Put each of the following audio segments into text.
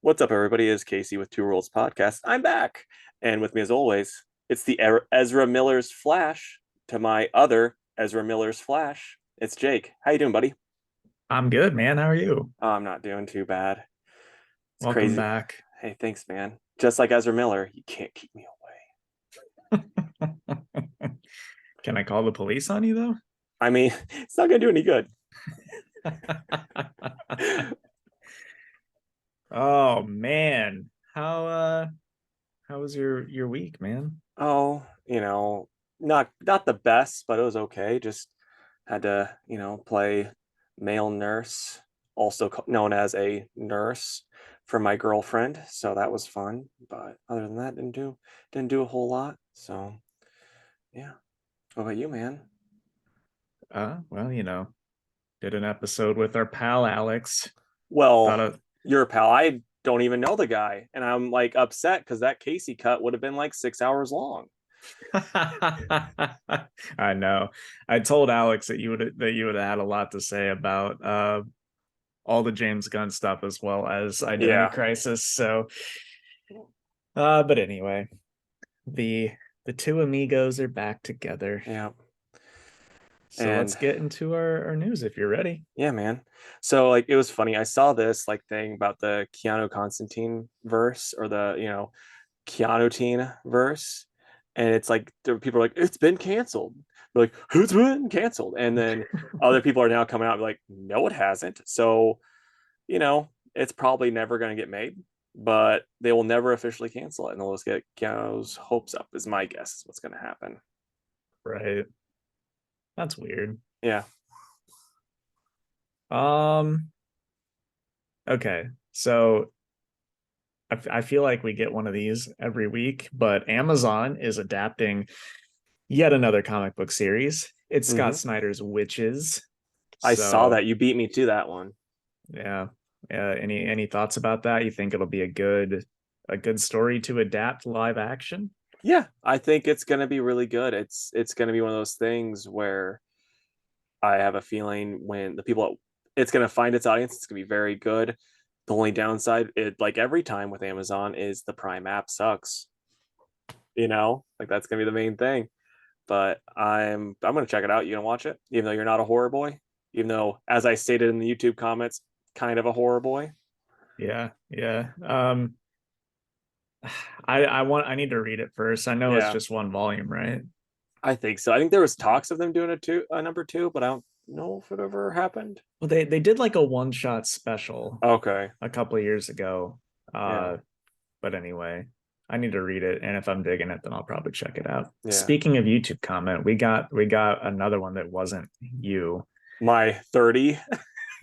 What's up, everybody? It's Casey with Two Worlds Podcast. I'm back. And with me, as always, it's the Ezra Miller's Flash to my other Ezra Miller's Flash. It's Jake. How you doing, buddy? I'm good, man. How are you? Oh, I'm not doing too bad. It's Welcome crazy. back. Hey, thanks, man. Just like Ezra Miller, you can't keep me Can I call the police on you though? away. I mean, it's not going to do any good. Oh man. How was your week, man? Oh, not the best, but it was okay. Just had to, play male nurse, also known as a nurse for my girlfriend. So that was fun. But other than that, didn't do a whole lot. So yeah. What about you, man? Well, did an episode with our pal Alex. Thought Well, of you're a pal. I don't even know the guy, and I'm like upset because that Casey cut would have been like 6 hours long. I know. I told Alex that you would have had a lot to say about all the James Gunn stuff as well as Identity Yeah, Crisis. So but anyway, the the two amigos are back together. yeah, So let's and get into our news if you're ready. yeah, man. So like it was funny. I saw this like thing about the Keanu Constantine verse or the Keanu teen verse, and it's like there people are like it's been canceled. They're like who's been canceled, and then other people are now coming out and be like no, it hasn't. So it's probably never going to get made, but they will never officially cancel it, and they'll just get Keanu's hopes up. Is my guess is what's going to happen. Right. That's weird. Yeah. Um, okay. So I feel like we get one of these every week, but Amazon is adapting yet another comic book series. It's Scott Hmm. Snyder's Witches. I saw that So you beat me to that one. yeah. Any thoughts about that? You think it'll be a good story to adapt live action? Yeah, I think it's going to be really good. It's going to be one of those things where I have a feeling when the people it's going to find its audience, it's going to be very good. The only downside, it like every time with Amazon, is the Prime app sucks. Like that's going to be the main thing. But I'm going to check it out. You gonna watch it, even though you're not a horror boy, even though, as I stated in the YouTube comments, kind of a horror boy. Yeah, yeah. I need to read it first. I know it's Yeah, just one volume, right? I think so. I think there was talks of them doing a number two, but I don't know if it ever happened. Well, they did like a one shot special Okay. a couple of years ago. Yeah. But anyway, I need to read it, and if I'm digging it, then I'll probably check it out. Yeah. Speaking of YouTube comment, we got another one that wasn't you. My 30.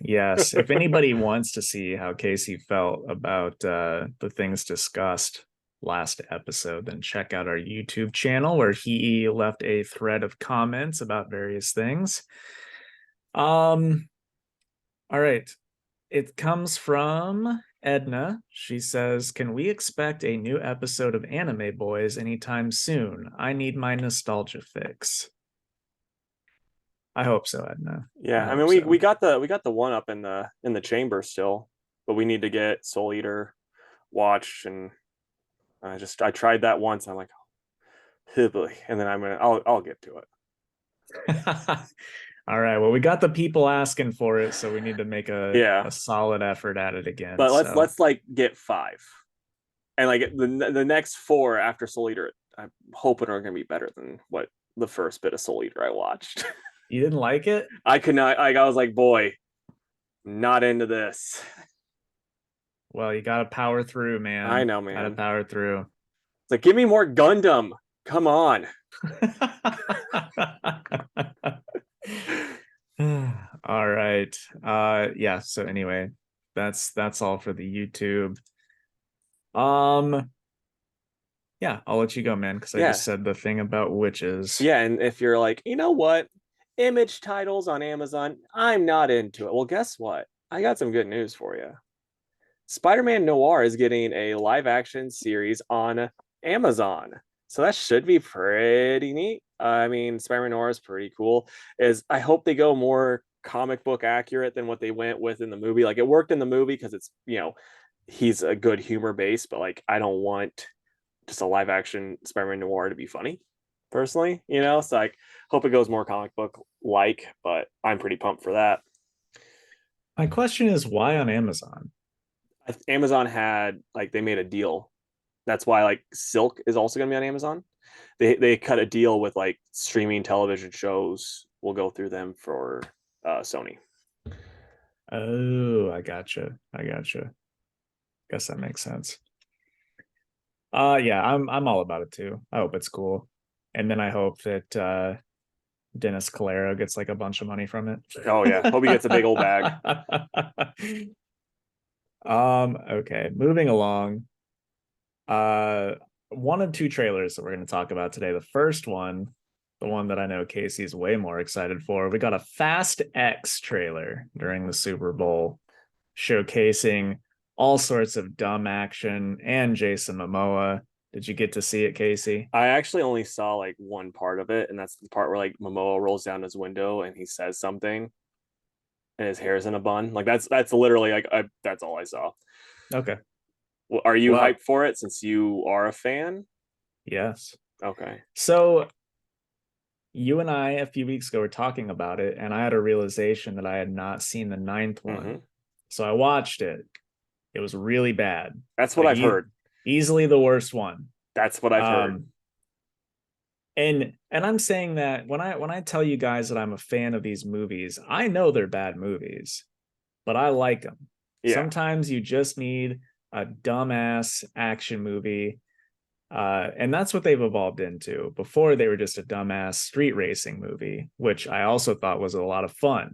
Yes, if anybody wants to see how Casey felt about the things discussed last episode, then check out our YouTube channel where he left a thread of comments about various things. Um, all right. It comes from Edna. She says, "Can we expect a new episode of Anime Boys anytime soon? I need my nostalgia fix." I hope so, Edna. I Yeah. I mean, hope we so. got the one up in the chamber still, but we need to get Soul Eater watched, and I tried that once. And I'm like, oh boy, and then I'll get to it. All right. Well, we got the people asking for it, so we need to make Yeah, a solid effort at it again. but So let's like get five, and like the next four after Soul Eater, I'm hoping are going to be better than what the first bit of Soul Eater I watched. you didn't like it? I could not. Like I was like, boy, not into this. Well, you gotta power through, I man. know, Gotta man. power through. It's like, give me more Gundam. Come on. All right. Yeah, so anyway, that's all for the YouTube. Um, yeah, I'll let you go, man, because I Yeah, just said the thing about witches. yeah. And if you're like, you know what, image titles on Amazon, I'm not into it. Well, guess what? I got some good news for you. Spider-Man Noir is getting a live action series on Amazon. So that should be pretty neat. I mean, Spider-Man Noir is pretty cool. Is I hope they go more comic book accurate than what they went with in the movie. Like it worked in the movie because it's, he's a good humor base, but like I don't want just a live action Spider-Man noir to be funny, personally, you know. So like, hope it goes more comic book like, but I'm pretty pumped for that. My question is, why on Amazon? Amazon had like they made a deal. That's why like Silk is also going to be on Amazon. They cut a deal with like streaming television shows will go through them for Sony. Oh, I gotcha. I gotcha. Guess that makes sense. Yeah, I'm all about it too. I hope it's cool. And then I hope that Dennis Calero gets like a bunch of money from it. Oh yeah, hope he gets a big old bag. Okay, moving along. Uh one of two trailers that we're going to talk about today. The first one, the one that I know Casey's way more excited for. We got a Fast X trailer during the Super Bowl showcasing all sorts of dumb action and Jason Momoa. Did you get to see it, Casey? I actually only saw like one part of it, and that's the part where like Momoa rolls down his window and he says something, and his hair's in a bun. Like that's literally like that's all I saw. Okay. Well, are you Well, hyped for it since you are a fan? yes. Okay. So you and I a few weeks ago were talking about it, and I had a realization that I had not seen the ninth one. Mm-hmm. So I watched it. It was really bad. That's what Like I've heard. easily the worst one. That's what I've heard. Um, and I'm saying that when I tell you guys that I'm a fan of these movies, I know they're bad movies, but I like them. Yeah. Sometimes you just need a dumbass action movie. And that's what they've evolved into. Before they were just a dumbass street racing movie, which I also thought was a lot of fun.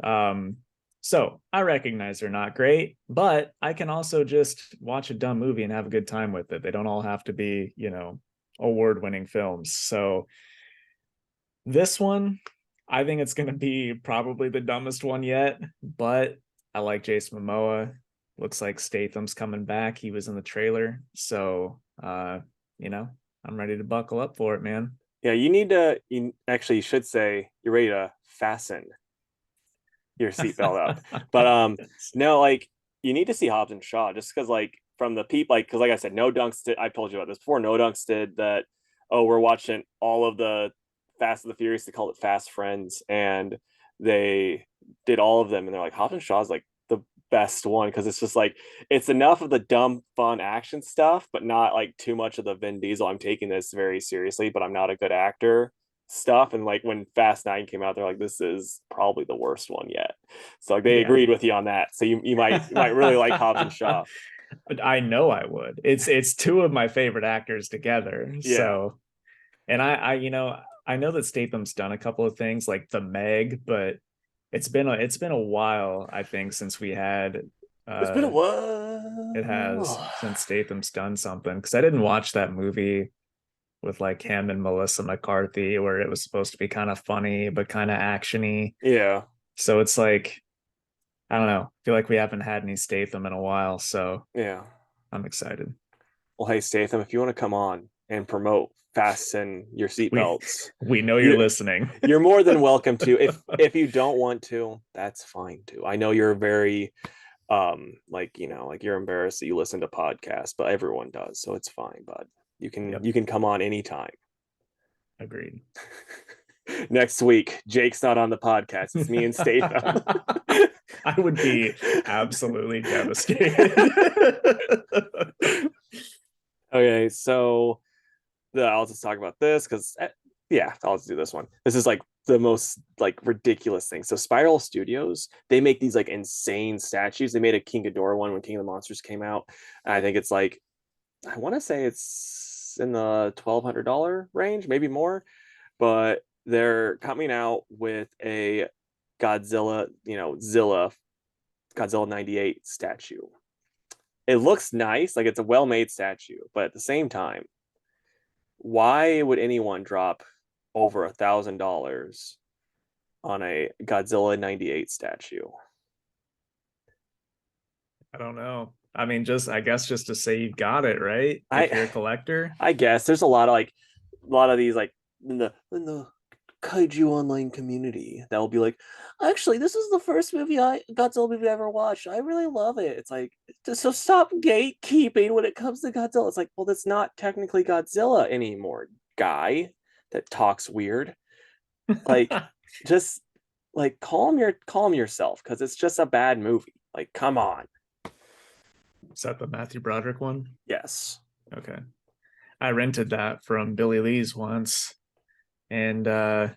Um, so I recognize they're not great, but I can also just watch a dumb movie and have a good time with it. They don't all have to be, award-winning films. So this one, I think it's going to be probably the dumbest one yet, but I like Jason Momoa. Looks like Statham's coming back. He was in the trailer. So, I'm ready to buckle up for it, man. Yeah, you actually should say you're ready to fasten your seatbelt up. But no, like you need to see Hobbs and Shaw just because like from the peep, like because like I said, No Dunks did. I told you about this before. No Dunks did that. Oh, we're watching all of the Fast and the Furious. They called it Fast Friends, and they did all of them, and they're like Hobbs and Shaw is like the best one because it's just like it's enough of the dumb fun action stuff, but not like too much of the Vin Diesel. I'm taking this very seriously, but I'm not a good actor stuff. And like when Fast 9 came out, they're like, this is probably the worst one yet. So like they Yeah. agreed with you on that. So you might really like Hobbs and Shaw. I know I would. It's two of my favorite actors together. Yeah. So, and I know that Statham's done a couple of things like The Meg, but it's been a while, I think, since we had It's been a it has while. since Statham's done something, because I didn't watch that movie with like him and Melissa McCarthy where it was supposed to be kind of funny but kind of actiony. Yeah. So it's like, I don't know. I feel like we haven't had any Statham in a while, so Yeah. I'm excited. Well, hey Statham, if you want to come on and promote fasten your We seatbelts, we know you're you listening. you're more than welcome to. If you don't want to, that's fine too. I know you're very like like you're embarrassed that you listen to podcasts, but everyone does, so it's fine, bud. You can Yep, you can come on anytime. agreed. Next week, Jake's not on the podcast. It's me and Statham. I would be absolutely devastated. Okay, so I'll just talk about this because yeah, I'll just do this one. This is like the most like ridiculous thing. So Spiral Studios, they make these like insane statues. They made a King Ghidorah one when King of the Monsters came out. And I think it's like I want to say it's in the $1,200 range, maybe more. But they're coming out with a Godzilla, Godzilla 98 statue. It looks nice, like it's a well-made statue, but at the same time, why would anyone drop over $1,000 on a Godzilla 98 statue? I don't know. I mean, I guess just to say you got it, right? If I you're a collector. I guess there's a lot of these like in the kaiju online community that will be like, actually, this is the first Godzilla movie I ever watched. I really love it. It's like, so stop gatekeeping when it comes to Godzilla. It's like, well, that's not technically Godzilla anymore, guy that talks weird. Like, just like calm yourself, because it's just a bad movie. Like, come on. Is that the Matthew Broderick one? Yes. Okay. I rented that from Billy Lee's once, and I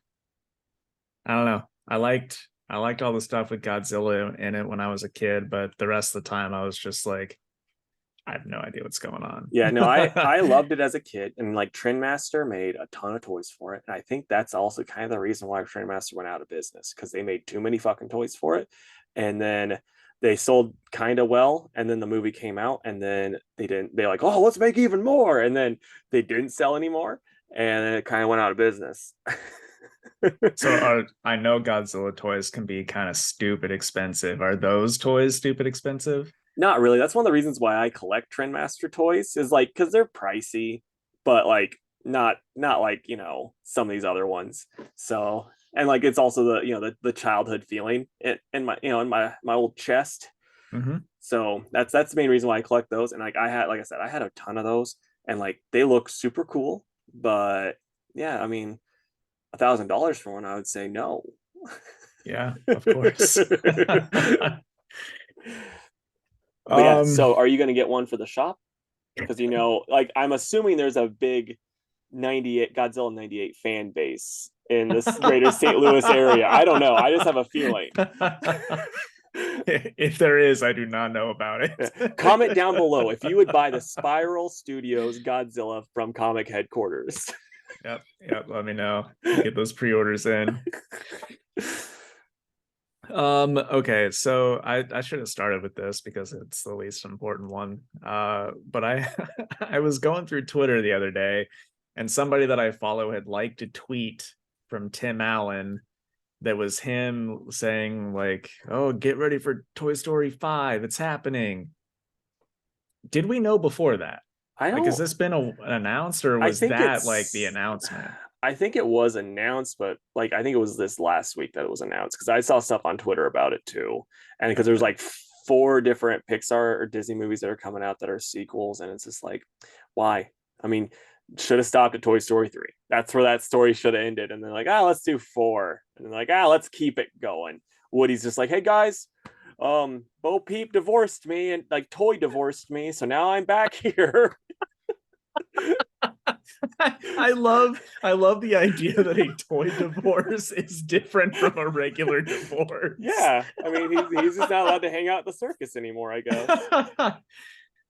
don't know. I liked all the stuff with Godzilla in it when I was a kid, but the rest of the time I was just like, I have no idea what's going on. Yeah, no, I loved it as a kid, and like Trend Master made a ton of toys for it, and I think that's also kind of the reason why Trend Master went out of business, because they made too many fucking toys for it, and then they sold kind of well, and then the movie came out, and then they didn't. They like, oh, let's make even more, and then they didn't sell anymore, and it kind of went out of business. So I know Godzilla toys can be kind of stupid expensive. Are those toys stupid expensive? Not really. That's one of the reasons why I collect Trendmaster toys, is like because they're pricey, but like not like, some of these other ones. So, and like it's also the childhood feeling in my in my old chest. Mm-hmm. So that's the main reason why I collect those. And like like I said, I had a ton of those, and like they look super cool. But yeah, I mean, $1,000 for one, I would say no. Yeah, of course. But yeah, so are you going to get one for the shop? Because like I'm assuming there's a big 98 Godzilla 98 fan base in this greater St. Louis area. I don't know. I just have a feeling. If there is, I do not know about it. Comment down below if you would buy the Spiral Studios Godzilla from comic headquarters. Yep. Let me know. Get those pre-orders in. Okay, so I should have started with this because it's the least important one. But I I was going through Twitter the other day, and somebody that I follow had liked a tweet from Tim Allen that was him saying like, "Oh, get ready for Toy Story 5. It's happening." Did we know before that? I don't. Like, has this been announced, or was that like the announcement? I think it was announced, but like I think it was this last week that it was announced, because I saw stuff on Twitter about it too, and because there's like 4 different Pixar or Disney movies that are coming out that are sequels, and it's just like, why? I mean, should have stopped at Toy Story 3. That's where that story should have ended, and then like, let's do 4, and then like, let's keep it going. Woody's just like, hey guys, Bo Peep divorced me, and like Toy divorced me, so now I'm back here. I love the idea that a toy divorce is different from a regular divorce. Yeah, I mean, he's just not allowed to hang out at the circus anymore, I guess.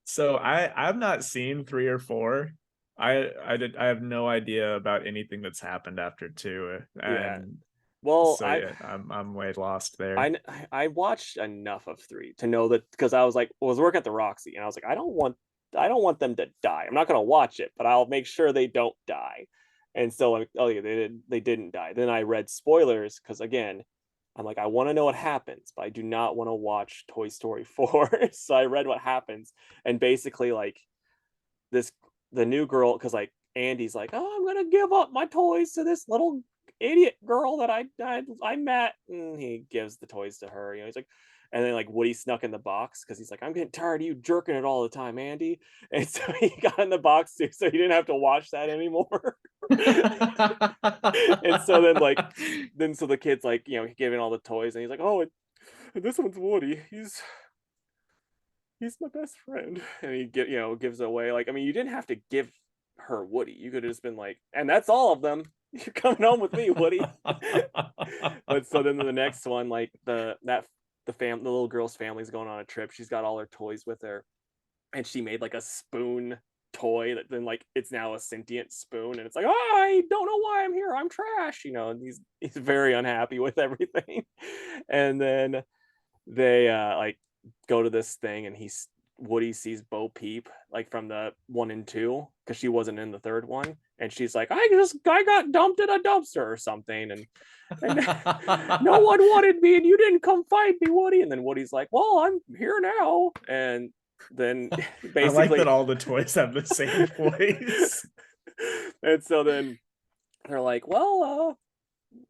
So I've not seen 3 or 4. I have no idea about anything that's happened after 2. And yeah. Well, so yeah, I'm way lost there. I watched enough of 3 to know that, because I was working at the Roxy, and I was like, I don't want them to die. I'm not gonna watch it, but I'll make sure they don't die. And so like, oh yeah, they didn't die. Then I read spoilers, because again, I'm like, I want to know what happens, but I do not want to watch Toy Story 4. So I read what happens, and basically like the new girl, because like Andy's like, oh, I'm gonna give up my toys to this little idiot girl that I met, and he gives the toys to her. He's like, and then like Woody snuck in the box, because he's like, I'm getting tired of you jerking it all the time, Andy. And so he got in the box too, so he didn't have to watch that anymore. And so so the kid's like, giving all the toys, and he's like, oh, this one's Woody. He's my best friend. And he gives it away. Like, I mean, you didn't have to give her Woody. You could have just been like, and that's all of them. You're coming home with me, Woody. But so then the next one, like the little girl's family's going on a trip. She's got all her toys with her, and she made like a spoon toy that then like it's now a sentient spoon, and it's like, oh, I don't know why I'm here. I'm trash, and he's very unhappy with everything. And then they like go to this thing, and Woody sees Bo Peep like from the 1 and 2, because she wasn't in the 3rd one, and she's like, I got dumped in a dumpster or something, and no one wanted me, and you didn't come find me, Woody. And then Woody's like, well, I'm here now. And then basically, I like that all the toys have the same voice. And so then they're like, well,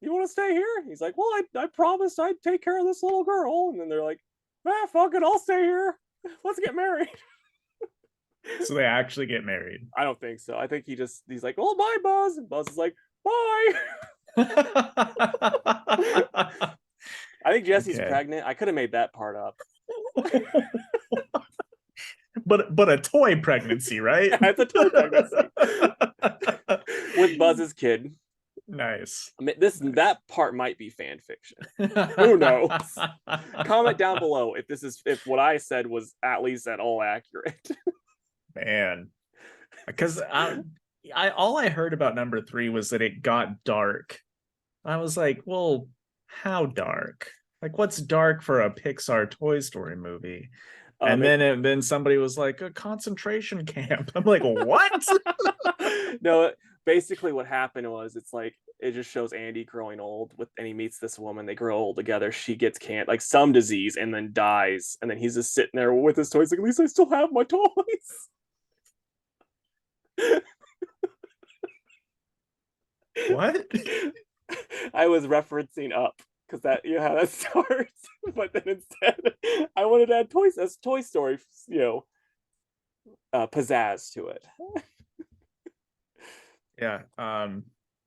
you want to stay here? He's like, well, I promised I'd take care of this little girl. And then they're like, fuck it, I'll stay here. Let's get married. So they actually get married. I don't think so. I think he's like, oh, bye, Buzz. And Buzz is like, bye. I think Jesse's pregnant. I could have made that part up. But a toy pregnancy, right? Yeah, it's a toy pregnancy. With Buzz's kid. Nice. I mean, that part might be fan fiction. Who knows? Comment down below if what I said was at least at all accurate. Man, because I all I heard about number 3 was that it got dark. I was like, well, how dark? Like, what's dark for a Pixar Toy Story movie? And then somebody was like, a concentration camp. I'm like, what? No, basically what happened was it just shows Andy growing old and he meets this woman. They grow old together. She gets like some disease and then dies. And then he's just sitting there with his toys. Like, at least I still have my toys. What? I was referencing Up because that how that starts. But then instead, I wanted to add Toy Story, pizzazz to it. Yeah.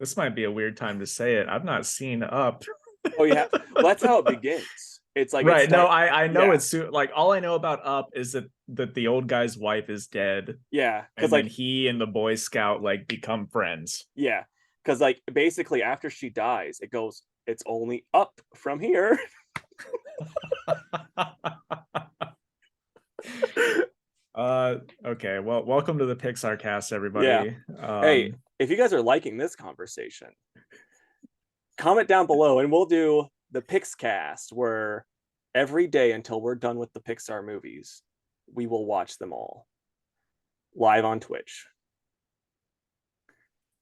This might be a weird time to say it. I've not seen Up. Oh yeah, well, that's how it begins. It's like right. No, I know it's like all I know about Up is that the old guy's wife is dead. Yeah, because like he and the Boy Scout like become friends. Yeah, because like basically after she dies, it's only up from here. Okay, well, welcome to the Pixar cast, everybody. Yeah. Hey, if you guys are liking this conversation, comment down below and we'll do the Pixcast, where every day until we're done with the Pixar movies, we will watch them all live on Twitch.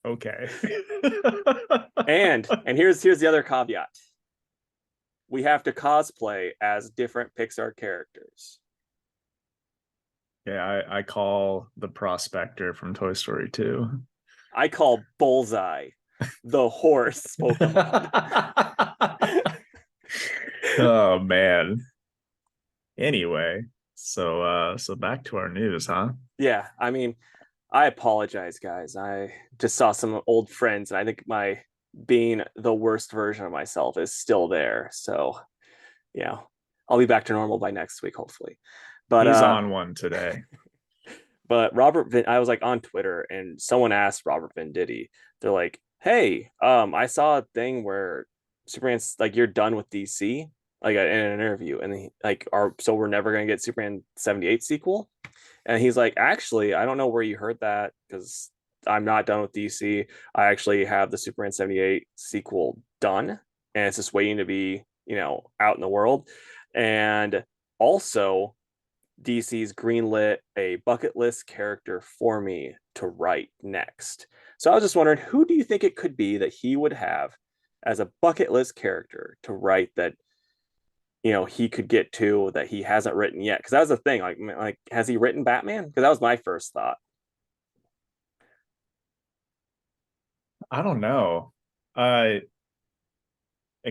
Okay. and here's the other caveat. We have to cosplay as different Pixar characters. Yeah, I call the Prospector from Toy Story 2. I call Bullseye the horse Pokemon. Oh man. Anyway, so back to our news, huh? Yeah, I mean, I apologize, guys. I just saw some old friends, and I think my being the worst version of myself is still there. So, yeah, I'll be back to normal by next week, hopefully. But he's on one today. But I was like on Twitter, and someone asked Robert Venditti. They're like, "Hey, I saw a thing where Superman's like, you're done with DC, like in an interview, and so we're never gonna get Superman 78 sequel." And he's like, "Actually, I don't know where you heard that, because I'm not done with DC. I actually have the Superman 78 sequel done, and it's just waiting to be, out in the world. And also, DC's greenlit a bucket list character for me to write next." So I was just wondering, who do you think it could be that he would have as a bucket list character to write that, he could get to that he hasn't written yet? Because that was the thing. Like, has he written Batman? Because that was my first thought. I don't know. It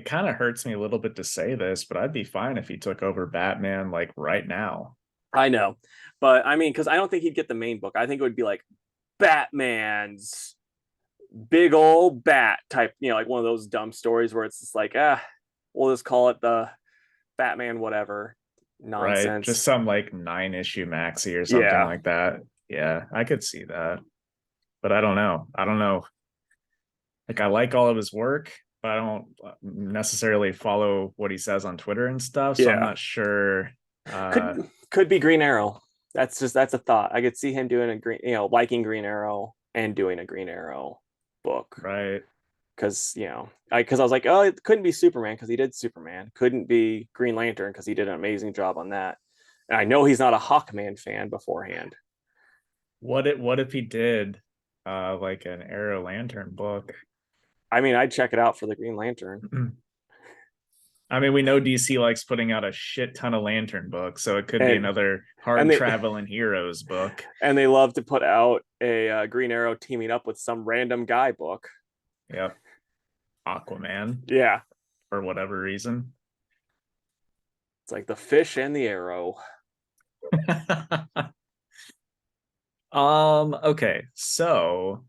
kind of hurts me a little bit to say this, but I'd be fine if he took over Batman like right now. I know, but I mean, because I don't think he'd get the main book. I think it would be like Batman's big old bat type, like one of those dumb stories where it's just like, we'll just call it the Batman whatever nonsense. Right, just some like 9-issue maxi or something like that. Yeah, I could see that, but I don't know. Like, I like all of his work, but I don't necessarily follow what he says on Twitter and stuff, so I'm not sure. Could be Green Arrow. That's a thought. I could see him doing a Green, liking Green Arrow and doing a Green Arrow book. Right. Because, I was like, oh, it couldn't be Superman because he did Superman. Couldn't be Green Lantern because he did an amazing job on that. And I know he's not a Hawkman fan beforehand. What if he did like an Arrow Lantern book? I mean, I'd check it out for the Green Lantern. I mean, we know DC likes putting out a shit ton of Lantern books, so it could be another hard traveling heroes book. And they love to put out a Green Arrow teaming up with some random guy book. Yep. Aquaman Yeah, for whatever reason. it's like the fish and the arrow. Okay, so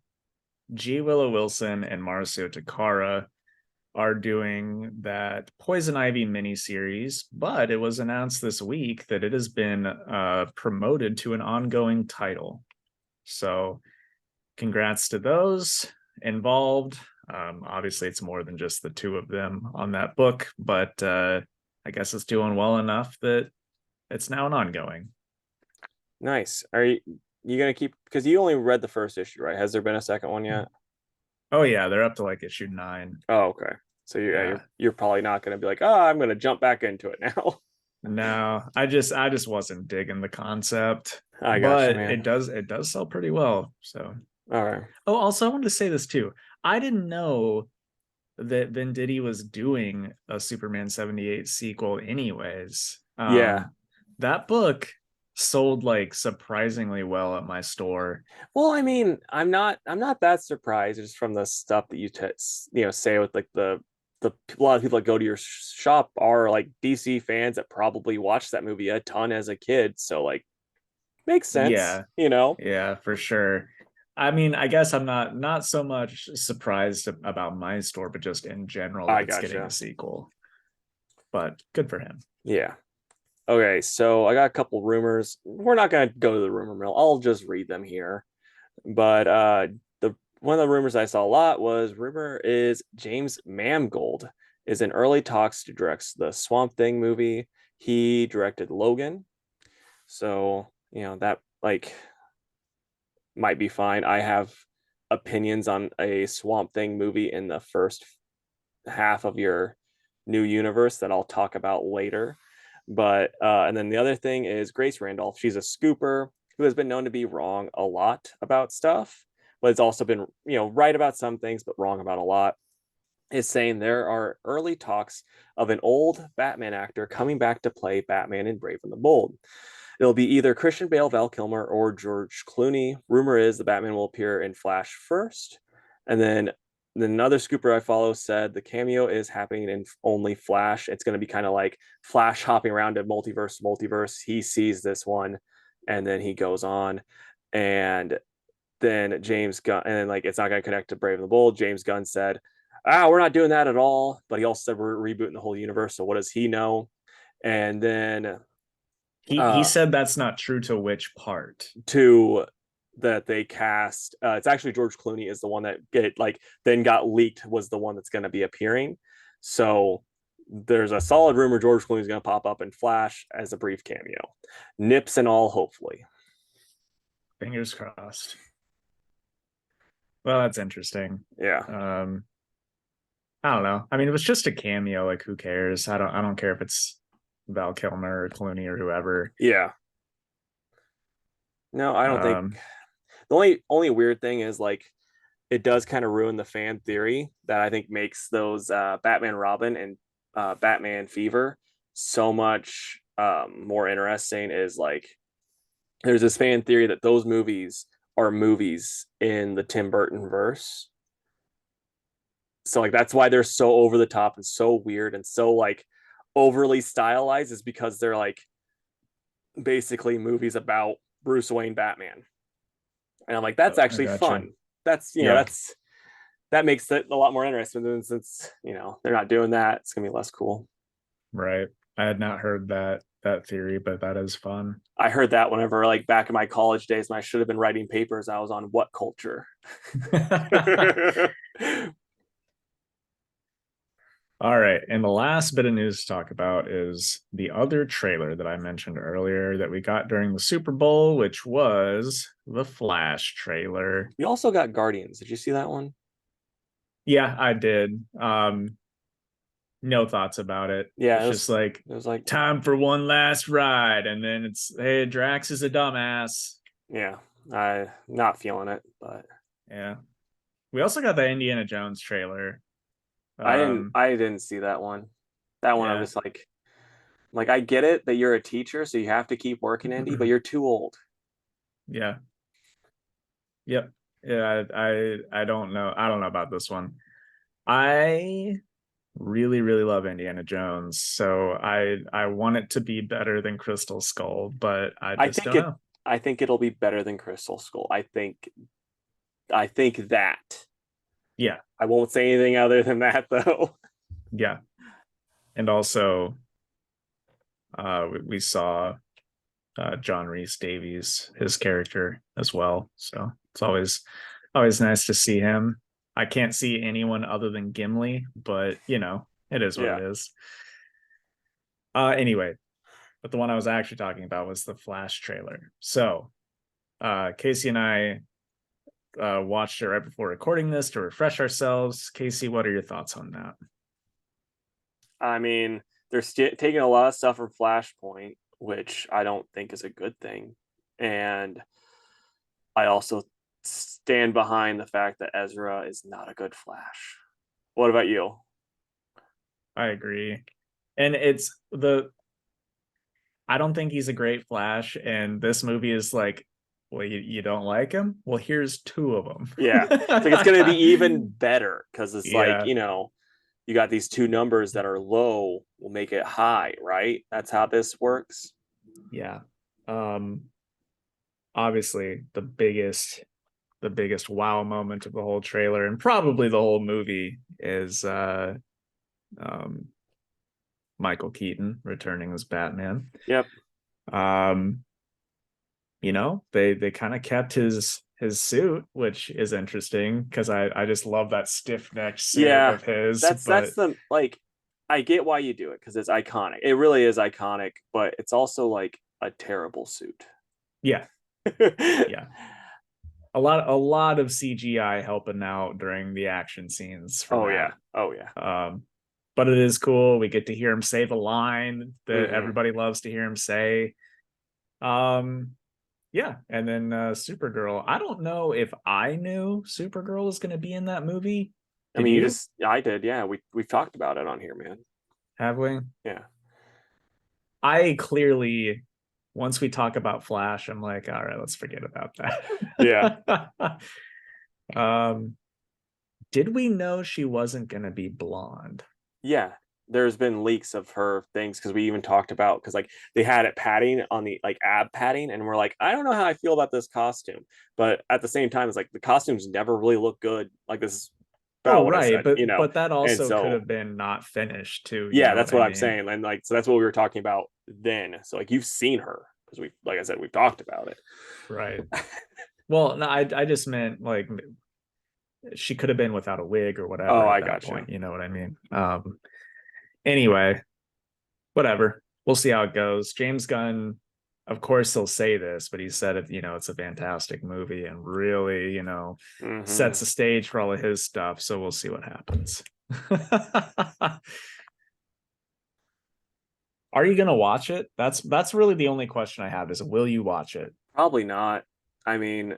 G. Willow Wilson and Marcio Takara are doing that Poison Ivy miniseries, but it was announced this week that it has been promoted to an ongoing title. So, congrats to those involved. Obviously, it's more than just the two of them on that book, but I guess it's doing well enough that it's now an ongoing. Nice. Are you gonna keep, because you only read the first issue, right? Has there been a second one yet? Oh yeah, they're up to like issue 9. Oh, okay. So Yeah. you're probably not gonna be like, oh, I'm gonna jump back into it now. No, I just wasn't digging the concept, I got you, but man. it does sell pretty well. So, All right. oh, also I wanted to say this too. I didn't know that Venditti was doing a Superman 78 sequel anyways. Yeah. That book sold like surprisingly well at my store. Well, I mean, I'm not that surprised just from the stuff that say with like a lot of people that go to your shop are like DC fans that probably watched that movie a ton as a kid. So like makes sense, Yeah, you know? yeah, for sure. I mean, I guess I'm not so much surprised about my store, but just in general that I it's getting a gotcha. sequel. But good for him. Yeah. Okay, so I got a couple rumors. We're not gonna go to the rumor mill. I'll just read them here. But the one of the rumors I saw a lot was rumor is James Mangold is in early talks to direct the Swamp Thing movie. He directed Logan, so that like might be fine. I have opinions on a Swamp Thing movie in the first half of your new universe that I'll talk about later. But and then the other thing is Grace Randolph. She's a scooper who has been known to be wrong a lot about stuff, but it's also been right about some things but wrong about a lot. Is saying there are early talks of an old Batman actor coming back to play Batman in Brave and the Bold. It'll be either Christian Bale, Val Kilmer, or George Clooney. Rumor is the Batman will appear in Flash first, and then another scooper I follow said the cameo is happening in only Flash. It's going to be kind of like Flash hopping around to multiverse. He sees this one, and then he goes on, and then James Gunn, and then like it's not going to connect to Brave and the Bold. James Gunn said, we're not doing that at all. But he also said we're rebooting the whole universe. So what does he know? And then He uh said that's not true to which part? to that they cast it's actually George Clooney is the one that then got leaked was the one that's going to be appearing. So there's a solid rumor George Clooney is going to pop up in Flash as a brief cameo, nips and all, hopefully. Fingers crossed. Well, that's interesting. Yeah. Um, I don't know. I mean, it was just a cameo. Like, who cares? I don't care if it's Val Kilmer or Clooney or whoever. Yeah. No, I don't think. Um, The only weird thing is like it does kind of ruin the fan theory that I think makes those Batman Robin and Batman Fever so much more interesting. Is like there's this fan theory that those movies are movies in the Tim Burton verse. So like that's why they're so over the top and so weird and so like overly stylized, is because they're like basically movies about Bruce Wayne Batman. And I'm like, that's I actually gotcha. fun. That's Yeah, that makes it a lot more interesting. Than since they're not doing that, it's gonna be less cool. right. I had not heard that theory, but that is fun. I heard that whenever like back in my college days when I should have been writing papers, I was on What Culture. All right. And the last bit of news to talk about is the other trailer that I mentioned earlier that we got during the Super Bowl, which was the Flash trailer. We also got Guardians. Did you see that one? Yeah, I did. No thoughts about it. Yeah, It's just like it was like time for one last ride. And then it's, hey, Drax is a dumbass. yeah, I not feeling it, but Yeah. We also got the Indiana Jones trailer. I didn't see that one. That one I'm Yeah. just like I get it that you're a teacher, so you have to keep working, Andy, but you're too old. Yeah. Yep. Yeah, I don't know. I don't know about this one. I really, really love Indiana Jones, so I want it to be better than Crystal Skull, but I I just think don't it. know. I think it'll be better than Crystal Skull. I think that. Yeah, I won't say anything other than that though. yeah. And also we saw John Rhys Davies, his character as well. So it's always nice to see him. I can't see anyone other than Gimli, but it is what it Yeah. is. Anyway, but the one I was actually talking about was the Flash trailer. So Casey and I watched it right before recording this to refresh ourselves. Casey, what are your thoughts on that? I mean, they're taking a lot of stuff from Flashpoint, which I don't think is a good thing. And I also stand behind the fact that Ezra is not a good Flash. What about you? I agree. And I don't think he's a great Flash. And this movie is like, well, you don't like him? Well, here's two of them. Yeah. It's like it's going to be even better because it's like, Yeah. you got these two numbers that are low will make it high, right? That's how this works. Yeah. Um, Obviously the biggest wow moment of the whole trailer and probably the whole movie is um Michael Keaton returning as Batman. Yep. Um, they kind of kept his suit, which is interesting because I just love that stiff necked suit Yeah. of his. That's But the like I get why you do it because it's iconic. It really is iconic, but it's also like a terrible suit. yeah, yeah, a lot of CGI helping out during the action scenes for Oh that. yeah. Oh yeah. But it is cool. We get to hear him say the line that Mm-hmm. everybody loves to hear him say. Um, yeah, and then Supergirl. I don't know if I knew Supergirl was going to be in that movie. I Did mean, you? I did. Yeah, we've talked about it on here, man. Have we? Yeah. I clearly, once we talk about Flash, I'm like, all right, let's forget about Yeah. that. um, did we know she wasn't going to be blonde? Yeah. There's been leaks of her things because we even talked about because like they had it padding on the like ab padding, and we're like, I don't know how I feel about this costume, but at the same time, it's like the costumes never really look good. Like this is Oh, about what I right, said, but that and also could so have been not finished too. You yeah, know that's what I what I'm mean? saying, and like so that's what we were talking about then. So like you've seen her because we, like I said, we've talked about it. Right. Well, no, I just meant like she could have been without a wig or Oh, whatever at I that got you. point. You know what I mean? Anyway, whatever. We'll see how it goes. James Gunn, of course, he'll say this, but he said it. It's a fantastic movie and really, Mm-hmm. sets the stage for all of his stuff. So we'll see what happens. Are you gonna watch it? That's really the only question I have is will you watch it? Probably not. I mean, I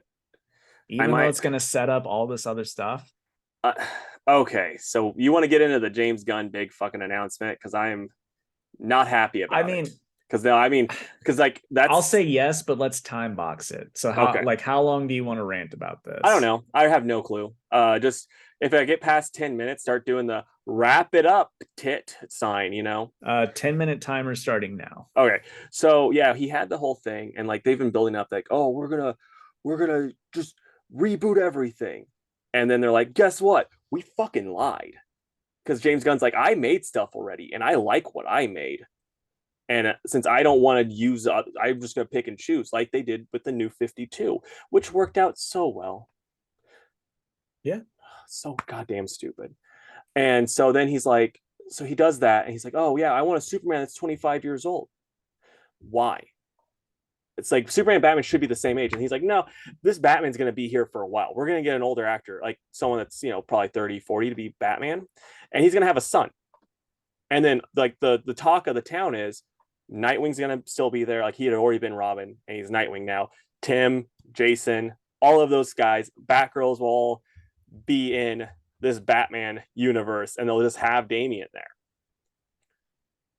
Even though might. it's gonna set up all this other stuff? Uh, okay, so you want to get into the James Gunn big fucking announcement because I am not happy I about it. mean, Because no, I mean, because like I'll that's say yes, but let's time box it. So okay. how long do you want to rant about I don't this? know. I have no clue. Just if I get past 10 minutes, start doing the wrap it up tit sign. 10-minute timer starting now. Okay, so yeah, he had the whole thing, and like they've been building up, like, oh, we're gonna just reboot everything, and then they're like, guess what? We fucking lied because James Gunn's like, I made stuff already, and I like what I made, and since I don't want to use, I'm just gonna pick and choose, like they did with the New 52, which worked out so well, Yeah. so goddamn stupid. And so then he's like, so he does that, and he's like, oh yeah, I want a Superman that's 25 years old. Why? It's like Superman and Batman should be the same age. And he's like, no, this Batman's going to be here for a while. We're going to get an older actor, like someone that's, probably 30, 40 to be Batman. And he's going to have a son. And then like the talk of the town is Nightwing's going to still be there. Like he had already been Robin and he's Nightwing now. Tim, Jason, all of those guys, Batgirls will all be in this Batman universe and they'll just have Damian there.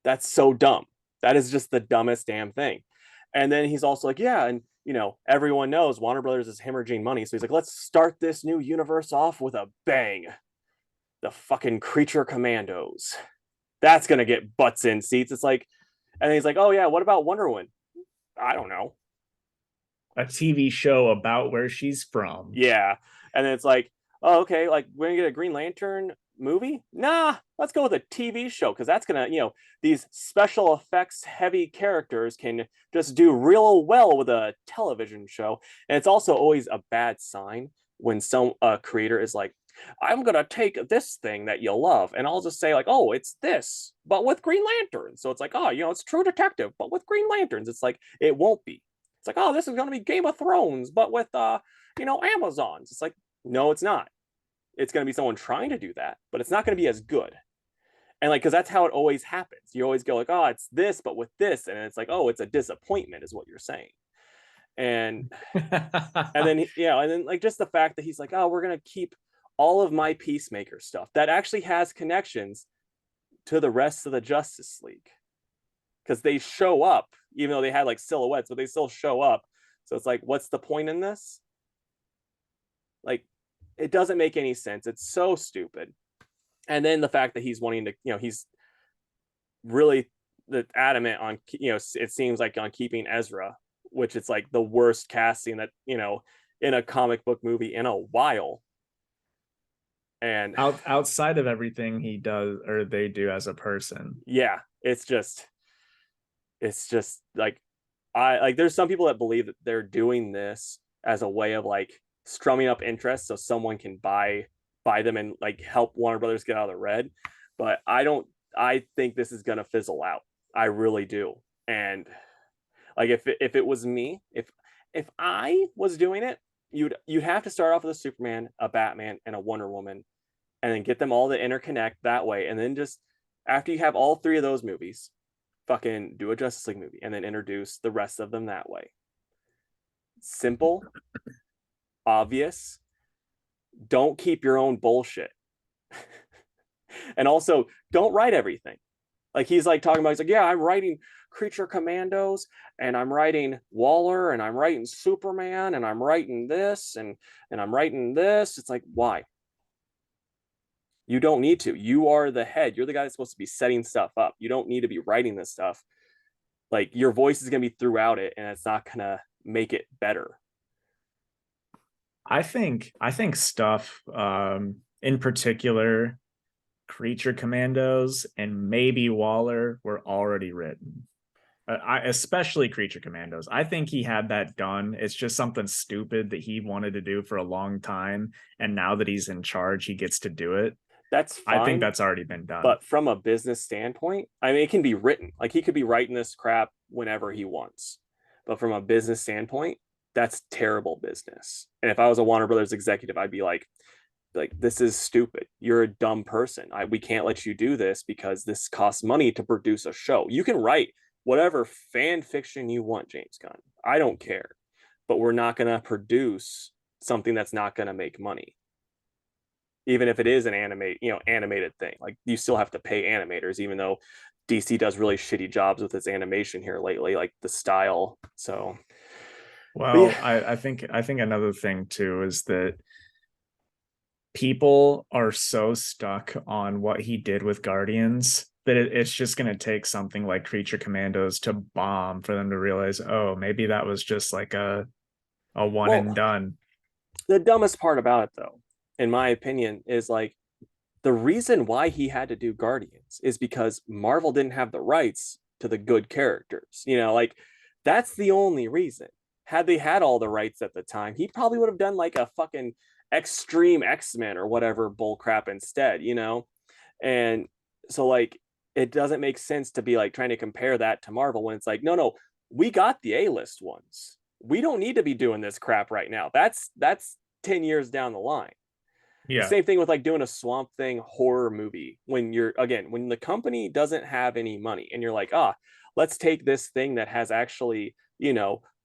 That's so dumb. That is just the dumbest damn thing. And then he's also like, yeah, and everyone knows Warner Brothers is hemorrhaging money. So he's like, let's start this new universe off with a bang. the fucking creature commandos. That's gonna get butts in seats. It's like, and he's like, oh yeah, what about Wonder Woman? I don't know. A TV show about where she's from. Yeah. And then it's like, oh, okay, like we're gonna get a Green Lantern movie? Nah, let's go with a TV show because that's gonna, these special effects heavy characters can just do real well with a television show. And it's also always a bad sign when some creator is like, I'm gonna take this thing that you love and I'll just say like, oh, it's this, but with Green Lanterns. So it's like, oh, it's True Detective, but with Green Lanterns. It's like it won't be. It's like, oh, this is gonna be Game of Thrones, but with Amazons. It's like, no, it's not. It's gonna be someone trying to do that, but it's not gonna be as good. And like, because that's how it always happens. You always go like, oh, it's this, but with this, and it's like, oh, it's a disappointment, is what you're saying. And and then and then like just the fact that he's like, oh, we're gonna keep all of my Peacemaker stuff that actually has connections to the rest of the Justice League because they show up, even though they had like silhouettes, but they still show up. So it's like, what's the point in this? Like, it doesn't make any sense. It's so stupid. And then the fact that he's wanting to, he's really adamant on, it seems like on keeping Ezra, which it's like the worst casting that, in a comic book movie in a while. And outside of everything he does or they do as a person. Yeah, it's just like, there's some people that believe that they're doing this as a way of like strumming up interest so someone can buy them and like help Warner Brothers get out of the red. But I think this is gonna fizzle out. I really do. And like if it was me, if I was doing it, you'd have to start off with a Superman, a Batman, and a Wonder Woman, and then get them all to interconnect that way. And then just after you have all three of those movies, fucking do a Justice League movie and then introduce the rest of them that way. Simple, obvious. Don't keep your own bullshit. And also, don't write everything. Like he's like talking about, he's like, yeah, I'm writing Creature Commandos and I'm writing Waller and I'm writing Superman and I'm writing this and I'm writing this. It's like, why? You don't need to. You are the head. You're the guy that's supposed to be setting stuff up. You don't need to be writing this stuff. Like your voice is going to be throughout it and it's not going to make it better. I think stuff in particular Creature Commandos and maybe Waller were already written. Especially Creature Commandos. I think he had that done. It's just something stupid that he wanted to do for a long time. And now that he's in charge, he gets to do it. That's fine. I think that's already been done. But from a business standpoint, I mean, it can be written. Like he could be writing this crap whenever he wants. But from a business standpoint, that's terrible business. And if I was a Warner Brothers executive, I'd be like, this is stupid. You're a dumb person. We can't let you do this because this costs money to produce a show. You can write whatever fan fiction you want, James Gunn. I don't care. But we're not going to produce something that's not going to make money. Even if it is an animated thing. Like you still have to pay animators, even though DC does really shitty jobs with its animation here lately, like the style. So well, yeah. I think another thing too is that people are so stuck on what he did with Guardians that it's just going to take something like Creature Commandos to bomb for them to realize, oh, maybe that was just like a one and done. The dumbest part about it, though, in my opinion, is like the reason why he had to do Guardians is because Marvel didn't have the rights to the good characters. Like that's the only reason. Had they had all the rights at the time, he probably would have done like a fucking Extreme X-Men or whatever bullcrap instead, And so like it doesn't make sense to be like trying to compare that to Marvel when it's like, no, we got the A-list ones. We don't need to be doing this crap right now. That's 10 years down the line. Yeah. The same thing with like doing a Swamp Thing horror movie when when the company doesn't have any money and you're like, let's take this thing that has actually,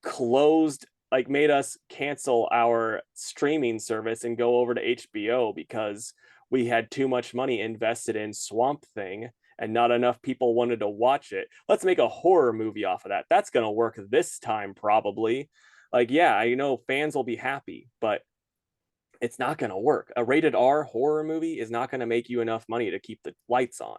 closed, like made us cancel our streaming service and go over to HBO because we had too much money invested in Swamp Thing and not enough people wanted to watch it. Let's make a horror movie off of that. That's going to work this time, probably. Like, yeah, I know fans will be happy, but It's not going to work. A rated R horror movie is not going to make you enough money to keep the lights on.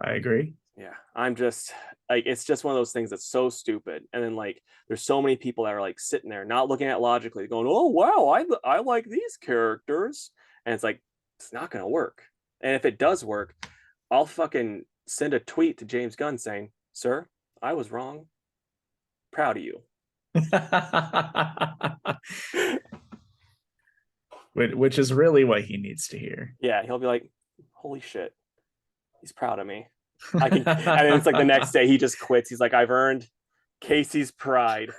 I agree. Yeah, I'm just like, it's just one of those things that's so stupid. And then like there's so many people that are like sitting there not looking at it logically, going, "Oh wow, I like these characters," and it's like it's not gonna work. And if it does work, I'll fucking send a tweet to James Gunn saying, "Sir, I was wrong. Proud of you." Which is really what he needs to hear. Yeah, he'll be like, "Holy shit, he's proud of me." I can, and then it's like the next day he just quits. He's like, "I've earned Casey's pride."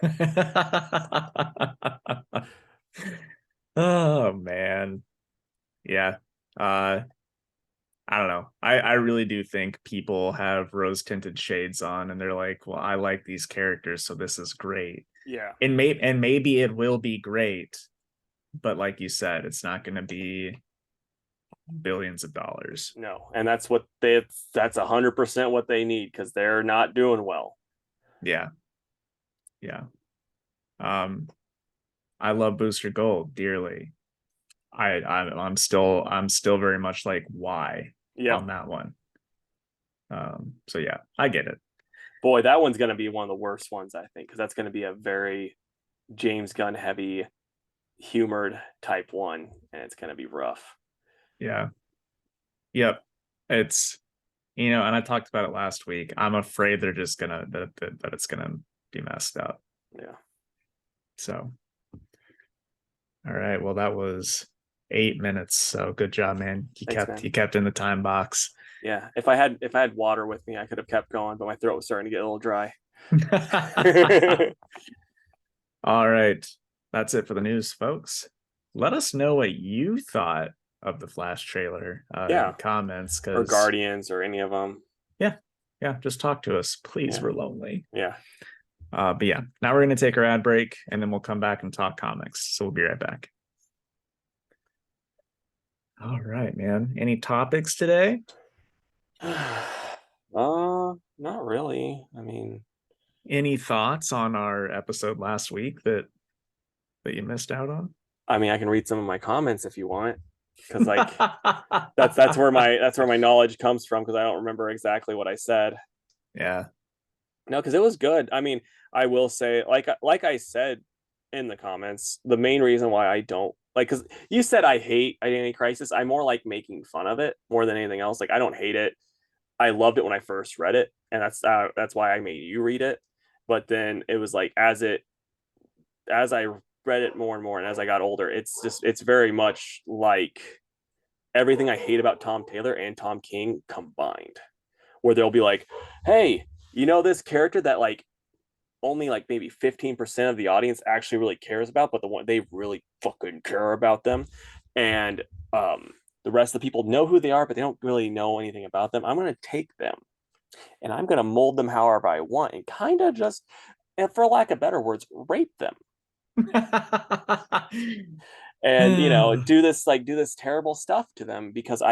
Oh man. Yeah. Uh I don't know. I really do think people have rose tinted shades on and they're like, well, I like these characters, so this is great. Yeah. And maybe it will be great, but like you said, it's not gonna be billions of dollars. No, and that's 100% what they need because they're not doing well. Yeah. Yeah. Um I love Booster Gold dearly. I'm still very much like why Yep. on that one. So yeah, I get it. Boy, that one's going to be one of the worst ones, I think, because that's going to be a very James Gunn heavy, humored type one, and it's going to be rough. Yeah. Yep. It's and I talked about it last week. I'm afraid they're just gonna that it's gonna be messed up. Yeah. So all right. Well, that was 8 minutes. So good job, man. Thanks, man. You kept in the time box. Yeah. If I had water with me, I could have kept going, but my throat was starting to get a little dry. All right. That's it for the news, folks. Let us know what you thought of the Flash trailer in the comments. Or Guardians or any of them. Yeah, just talk to us. Please, Yeah. we're lonely. Yeah. But yeah, now we're going to take our ad break and then we'll come back and talk comics. So we'll be right back. All right, man. Any topics today? Not really. I mean, any thoughts on our episode last week that you missed out on? I mean, I can read some of my comments if you want, because like that's where my knowledge comes from, because I don't remember exactly what I said. Yeah. No, because it was good. I mean, I will say, like I said in the comments, the main reason why I don't like, because you said I hate Identity Crisis, I more like making fun of it more than anything else. Like, I don't hate it. I loved it when I first read it, and that's why I made you read it. But then it was like as I read it more and more, and as I got older, it's very much like everything I hate about Tom Taylor and Tom King combined, where they'll be like, "Hey, you know this character that like only like maybe 15% of the audience actually really cares about, but the one they really fucking care about them, and the rest of the people know who they are, but they don't really know anything about them. I'm going to take them and I'm going to mold them however I want and kind of just, and for lack of better words, rape them." And do this terrible stuff to them because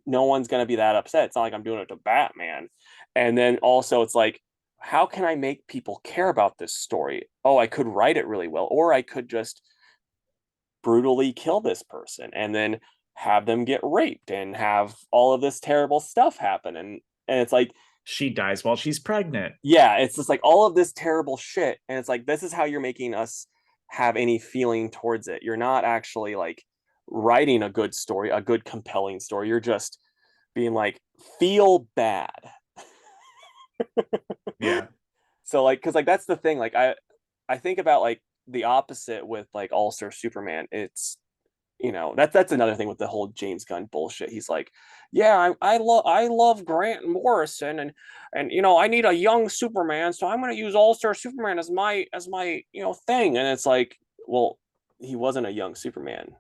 no one's going to be that upset. It's not like I'm doing it to Batman. And then also it's like, how can I make people care about this story? Oh, I could write it really well, or I could just brutally kill this person and then have them get raped and have all of this terrible stuff happen. And it's like, she dies while she's pregnant. Yeah, it's just like all of this terrible shit. And it's like, this is how you're making us have any feeling towards it. You're not actually like writing a good story, a good compelling story. You're just being like, feel bad. Yeah. So like, because like that's the thing. Like I think about like the opposite with like All-Star Superman. It's that's another thing with the whole James Gunn bullshit. He's like, yeah, I love Grant Morrison, and I need a young Superman, so I'm going to use All-Star Superman as my thing. And it's like, well, he wasn't a young Superman.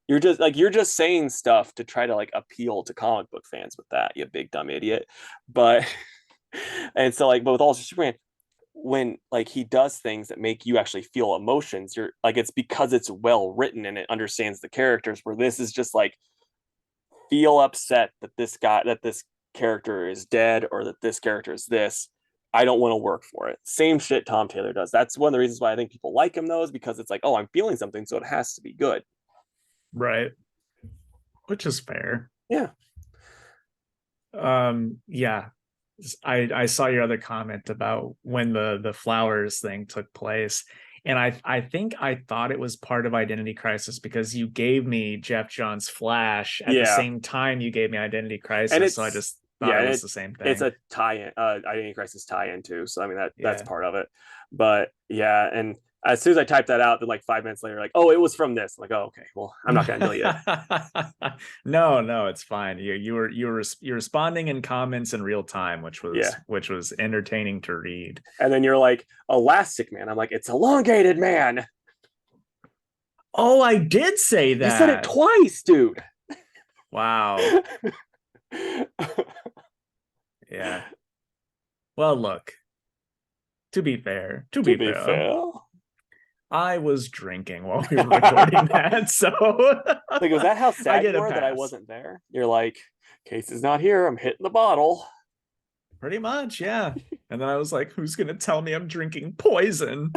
You're just saying stuff to try to like appeal to comic book fans with that, you big dumb idiot. But and so like, but with All-Star Superman, when like he does things that make you actually feel emotions, you're like, it's because it's well written and it understands the characters, where this is just like, feel upset that this character is dead, or that this character is this, I don't want to work for it. Same shit Tom Taylor does. That's one of the reasons why I think people like him, though, is because it's like, oh, I'm feeling something, so it has to be good. Right. Which is fair. Yeah. Yeah. I saw your other comment about when the flowers thing took place. And I think I thought it was part of Identity Crisis because you gave me Jeff Johns Flash at the Yeah. same time you gave me Identity And Crisis. So I it's, just thought yeah, it and was the same it's thing. a tie-in, Identity Crisis tie-in too. So I mean that's Yeah. part of it. But yeah, and as soon as I typed that out, then like 5 minutes later, like, oh, it was from this. I'm like, oh, okay, well, I'm not gonna delete it. No, it's fine. You're responding in comments in real time, Yeah. which was entertaining to read. And then you're like, Elastic Man. I'm like, it's elongated man. Oh, I did say You said it that. twice, dude. Wow. Yeah. Well, look, to be fair, To be fair. I was drinking while we were recording that, so Like, was that how I sad get you a were that I pass. wasn't there? You're like, Case is not here. I'm hitting the bottle. Pretty much, yeah. And then I was like, who's gonna tell me I'm drinking poison?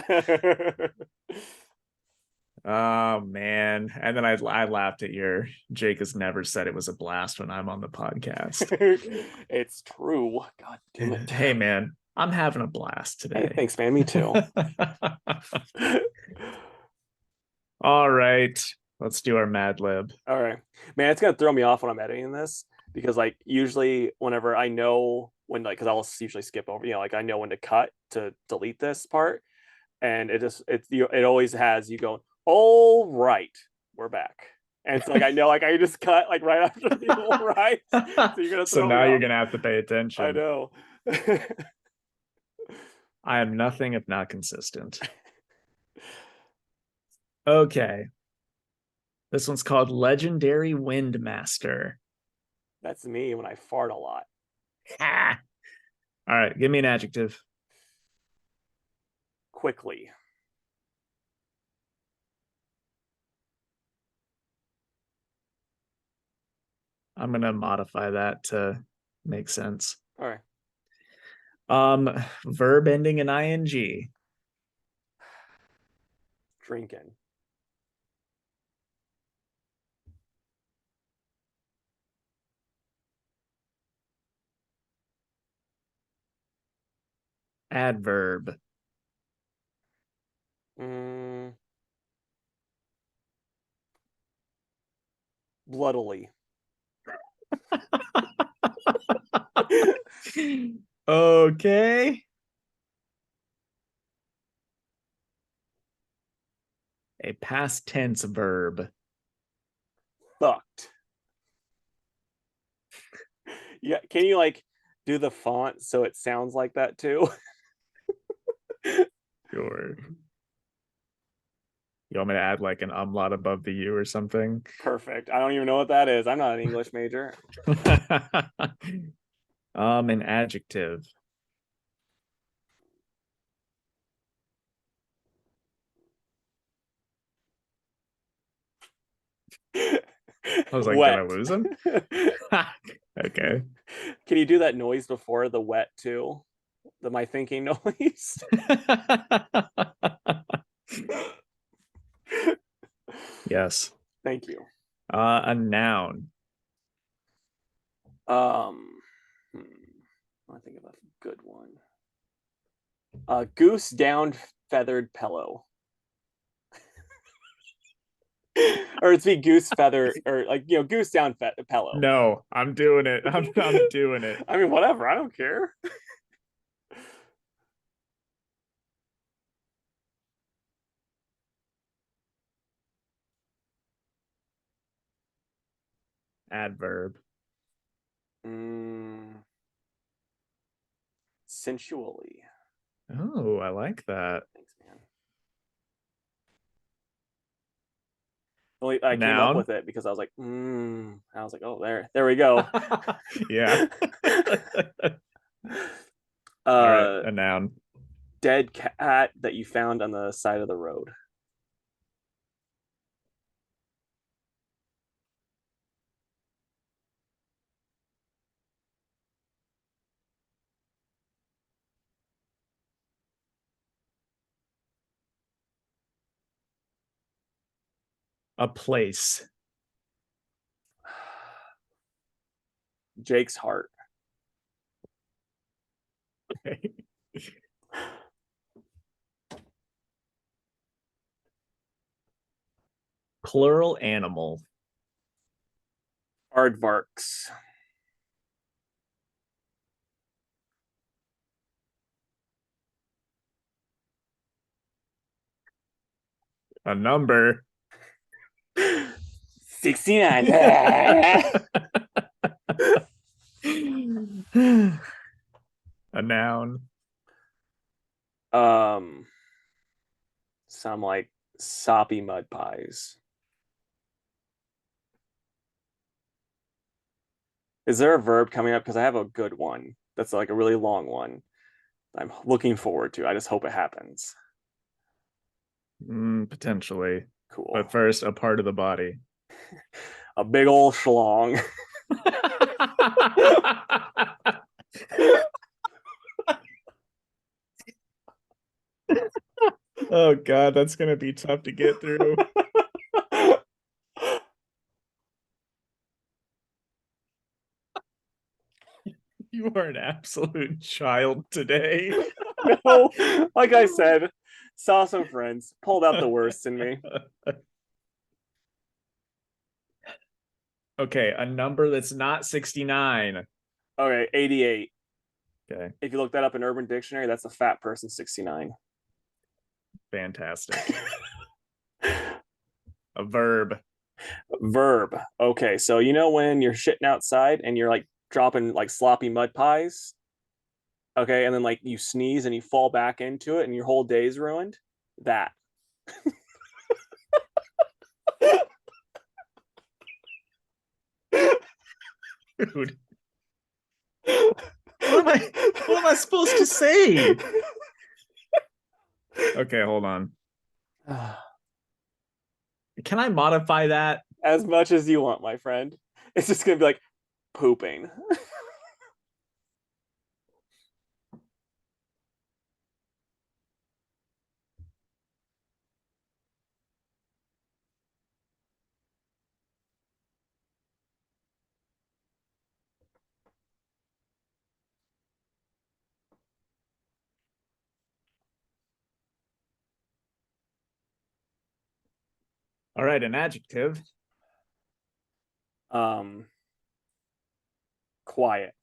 Oh man. And then I laughed at your Jake has never said it was a blast when I'm on the podcast. It's true. God damn it. Hey man, I'm having a blast Hey, today. thanks, man. Me too. All right. Let's do our Mad Lib. All right, man. It's gonna throw me off when I'm editing this because, like, usually whenever I know when, like, because I'll usually skip over, like I know when to cut to delete this part, and it always has you going, all right, we're back, and it's like I know, like I just cut like right after the all right, so you're gonna So throw me now you're off. gonna have to pay I attention. know. I am nothing if not consistent. Okay. This one's called Legendary Windmaster. That's me when I fart a lot. Ah. All right, give me an adjective. Quickly. I'm gonna modify that to make sense. All right. Verb ending in ing. Drinking. Adverb. Bloodily. Okay. A past tense verb. Fucked. Yeah, can you like do the font so it sounds like that too? Sure. You want me to add like an umlaut above the U or something? Perfect. I don't even know what that is. I'm not an English major. An adjective. I was like, did I Wet. lose him? Okay. Can you do that noise before the wet too? The my thinking noise. Yes. Thank you. A noun. I think of a good one. Goose down feathered pillow. Or it's be goose feather, or like goose down pillow. No, I'm doing it. I'm doing it. I mean, whatever. I don't care. Adverb. Sensually. Oh, I like that. Thanks, man. I came up Noun. with it because I was like, I was like, oh, there we go. Yeah. All right, a noun. Dead cat that you found on the side of the road. A place. Jake's heart. Okay. Plural animal. Aardvarks. A number. 69. A noun. Some like soppy mud pies. Is there a verb coming up? Because I have a good one. That's like a really long one. I'm looking forward to. I just hope it happens. Potentially. Cool. But first, a part of the body. A big old schlong. Oh God, that's gonna be tough to get through. You are an absolute child today. No, like I said, saw some friends, pulled out the worst in me. Okay, a number that's not 69. Okay, 88. Okay, If you look that up in Urban Dictionary, that's a fat person 69. fantastic. A verb. Verb. Okay, so you know when you're shitting outside and you're like dropping like sloppy mud pies? Okay, and then like you sneeze and you fall back into it and your whole day's ruined? That. Dude. What am I supposed to say? Okay, hold on. Can I modify that? As much as you want, my friend. It's just gonna be like pooping. All right, an adjective. Quiet.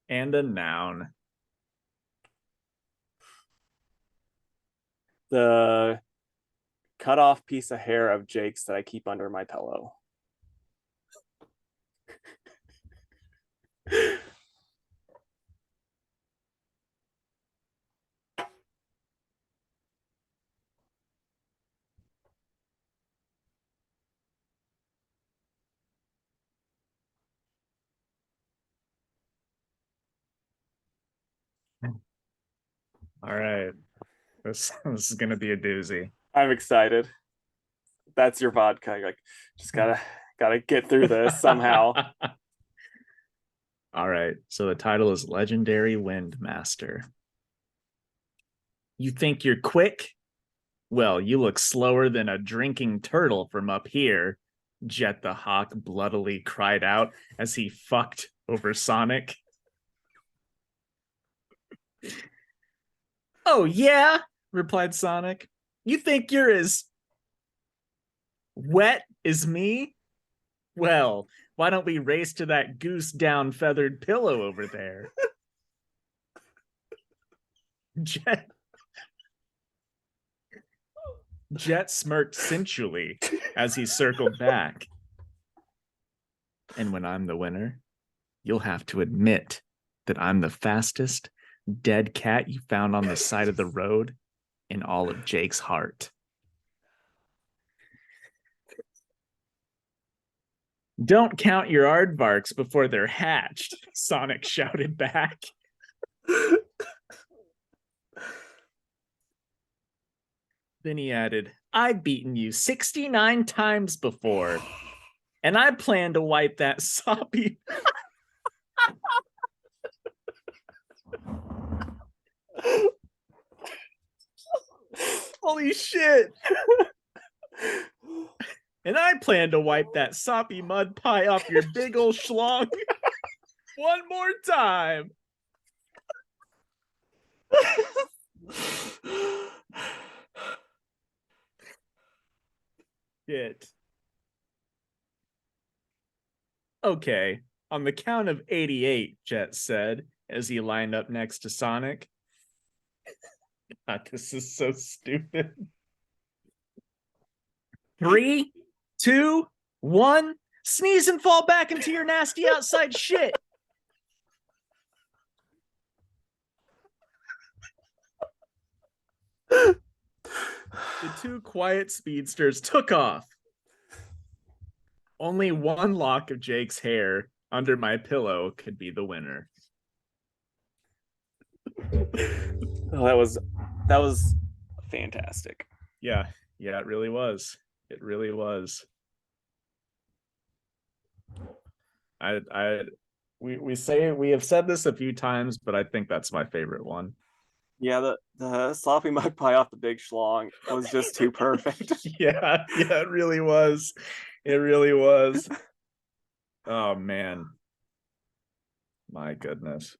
And a noun. The cut off piece of hair of Jake's that I keep under my pillow. All right. This is gonna be a doozy. I'm excited. That's your vodka. You're like, just gotta get through this somehow. All right. So the title is Legendary Windmaster. You think you're quick? Well, you look slower than a drinking turtle from up here, Jet the Hawk bloodily cried out as he fucked over Sonic. Oh, yeah, replied Sonic. You think you're as wet as me? Well, why don't we race to that goose down feathered pillow over there? Jet smirked sensually as he circled back. And when I'm the winner, you'll have to admit that I'm the fastest dead cat you found on the side of the road in all of Jake's heart. Don't count your aardvarks before they're hatched, Sonic shouted back. Then he added, I've beaten you 69 times before, and I plan to wipe that soppy... Holy shit. And I plan to wipe that soppy mud pie off your big old schlong one more time. Shit. Okay, on the count of 88, Jet said as he lined up next to Sonic. God, this is so stupid. 3, 2, 1. Sneeze and fall back into your nasty outside shit. The two quiet speedsters took off. Only one lock of Jake's hair under my pillow could be the winner. Oh, that was fantastic. Yeah, it really was. It really was. We have said this a few times, but I think that's my favorite one. Yeah, the sloppy mud pie off the big schlong was just too perfect. yeah, it really was. It really was. Oh man. My goodness.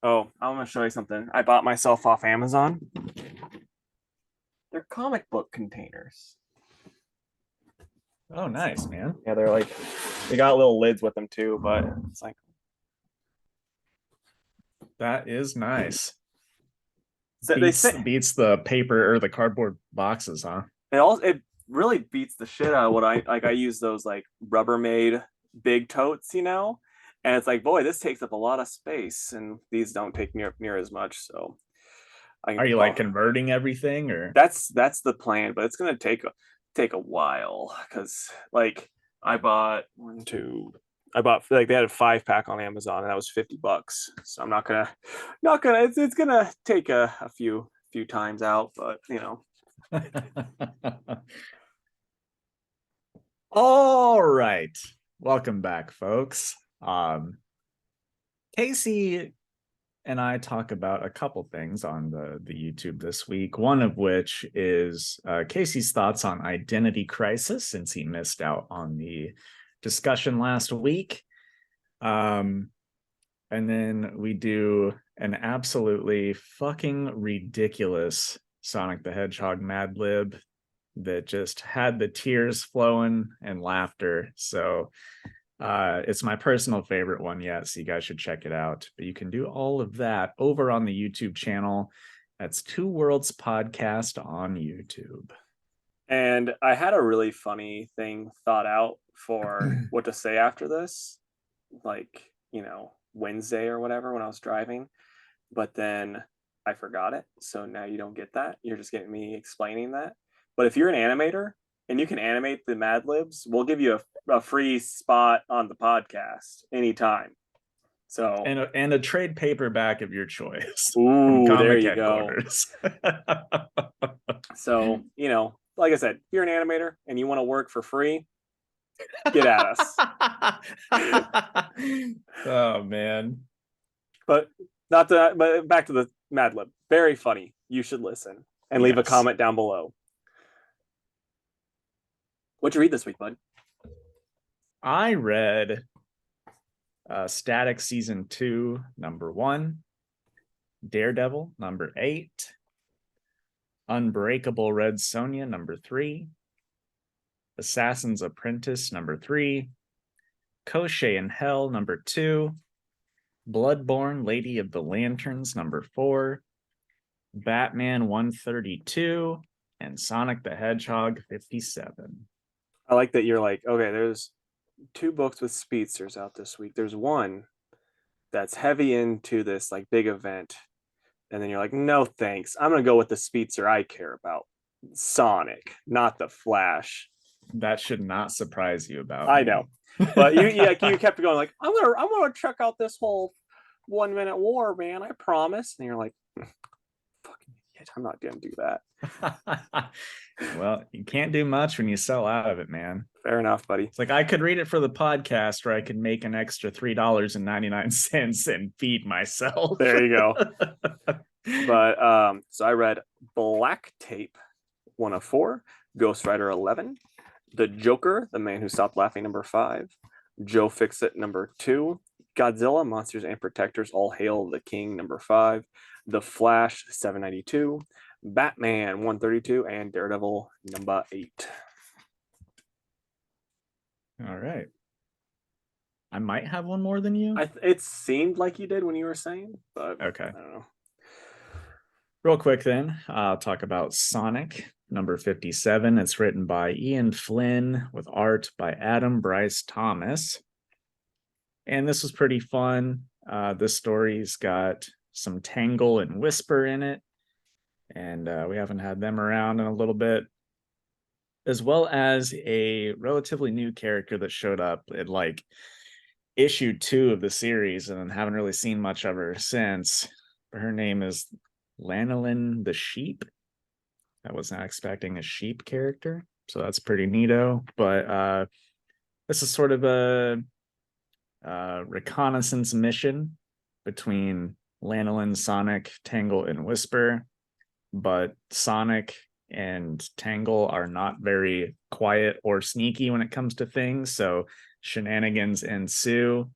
Oh, I'm gonna show you something. I bought myself off Amazon. They're comic book containers. Oh, nice, man. Yeah, they got little lids with them too, but it's like that is nice. Beats the paper or the cardboard boxes, huh? It really beats the shit out of what I use those like Rubbermaid big totes, and it's like, boy, this takes up a lot of space, and these don't take near as much. So, are you like converting everything, or that's the plan? But it's gonna take a while because like I bought like they had a 5-pack on Amazon and that was $50. So I'm not gonna it's gonna take a few times out, but All right. Welcome back, folks. Casey and I talk about a couple things on the YouTube this week, one of which is Casey's thoughts on Identity Crisis, since he missed out on the discussion last week. And then we do an absolutely fucking ridiculous Sonic the Hedgehog Mad Lib that just had the tears flowing and laughter. So it's my personal favorite one yet, so you guys should check it out. But you can do all of that over on the YouTube channel. That's Two Worlds Podcast on YouTube. And I had a really funny thing thought out for what to say after this, like, Wednesday or whatever when I was driving, but then I forgot it. So now you don't get that. You're just getting me explaining that. But if you're an animator and you can animate the Mad Libs, we'll give you a free spot on the podcast anytime. So and a trade paperback of your choice. Ooh, there you go. So, like I said, if you're an animator and you want to work for free, get at us. Oh man. But but back to the Mad Lib. Very funny. You should listen and leave a comment down below. What'd you read this week, bud? I read Static Season 2, number 1, Daredevil, number 8, Unbreakable Red Sonja, number 3, Assassin's Apprentice, number 3, Koshchei In Hell, number 2, Bloodborne, Lady of the Lanterns, number 4, Batman 132, and Sonic the Hedgehog 57. I like that you're like, okay, there's 2 books with speedsters out this week. There's one that's heavy into this like big event. And then you're like, no, thanks. I'm going to go with the speedster I care about. Sonic, not the Flash. That should not surprise you about I know. But you kept going like, I'm gonna check out this whole 1 minute war, man. I promise. And you're like, fucking idiot. I'm not gonna do that. Well, you can't do much when you sell out of it, man. Fair enough, buddy. It's like I could read it for the podcast, or I could make an extra $3.99 and feed myself. There you go. But so I read Black Tape 1 of 4, Ghostrider 11, The Joker, The Man Who Stopped Laughing number 5, Joe Fixit number 2, Godzilla, Monsters and Protectors, All Hail the King number 5, The Flash 792, Batman 132, and Daredevil number 8. All right. I might have one more than you. It seemed like you did when you were saying, but Okay. I don't know. Real quick, then, I'll talk about Sonic number 57. It's written by Ian Flynn with art by Adam Bryce Thomas. And this was pretty fun. This story's got some Tangle and Whisper in it. And we haven't had them around in a little bit. As well as a relatively new character that showed up at like issue 2 of the series and haven't really seen much of her since. Her name is Lanolin the Sheep. I was not expecting a sheep character, so that's pretty neato. But this is sort of a reconnaissance mission between Lanolin, Sonic, Tangle, and Whisper. But Sonic and Tangle are not very quiet or sneaky when it comes to things, so shenanigans ensue.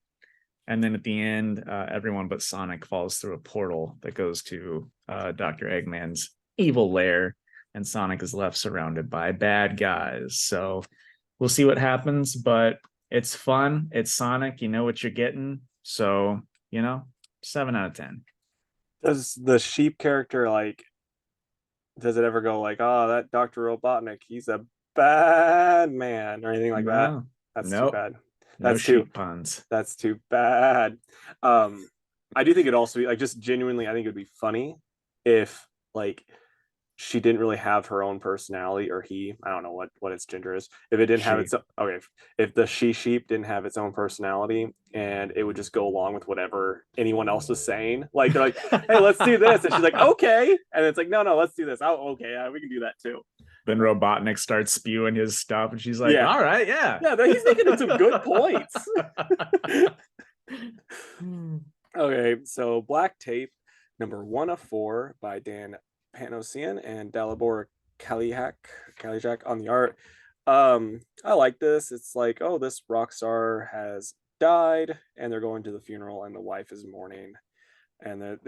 And then at the end, everyone but Sonic falls through a portal that goes to Dr. Eggman's evil lair, and Sonic is left surrounded by bad guys. So we'll see what happens, but it's fun. It's Sonic. You know what you're getting. So, 7 out of 10. Does the sheep character does it ever go like, oh, that Dr. Robotnik, he's a bad man or anything like that? No, That's too nope, bad. no That's too sheep puns. that's too bad. I do think it'd also be like, just genuinely, I think it'd be funny if like she didn't really have her own personality, or he, I don't know what its gender is, if it didn't have She. its, okay, if the she sheep didn't have its own personality and it would just go along with whatever anyone else was saying, like they're like, hey, let's do this, and she's like, okay, and it's like, no, let's do this. Oh, okay, yeah, we can do that too. Then Robotnik starts spewing his stuff, and she's like, Yeah, all right, yeah. he's making some good points. Okay, so Black Tape number 1 of 4 by Dan Panosian and Dalibor Kalijak on the art. I like this. It's like, oh, this rock star has died and they're going to the funeral and the wife is mourning. And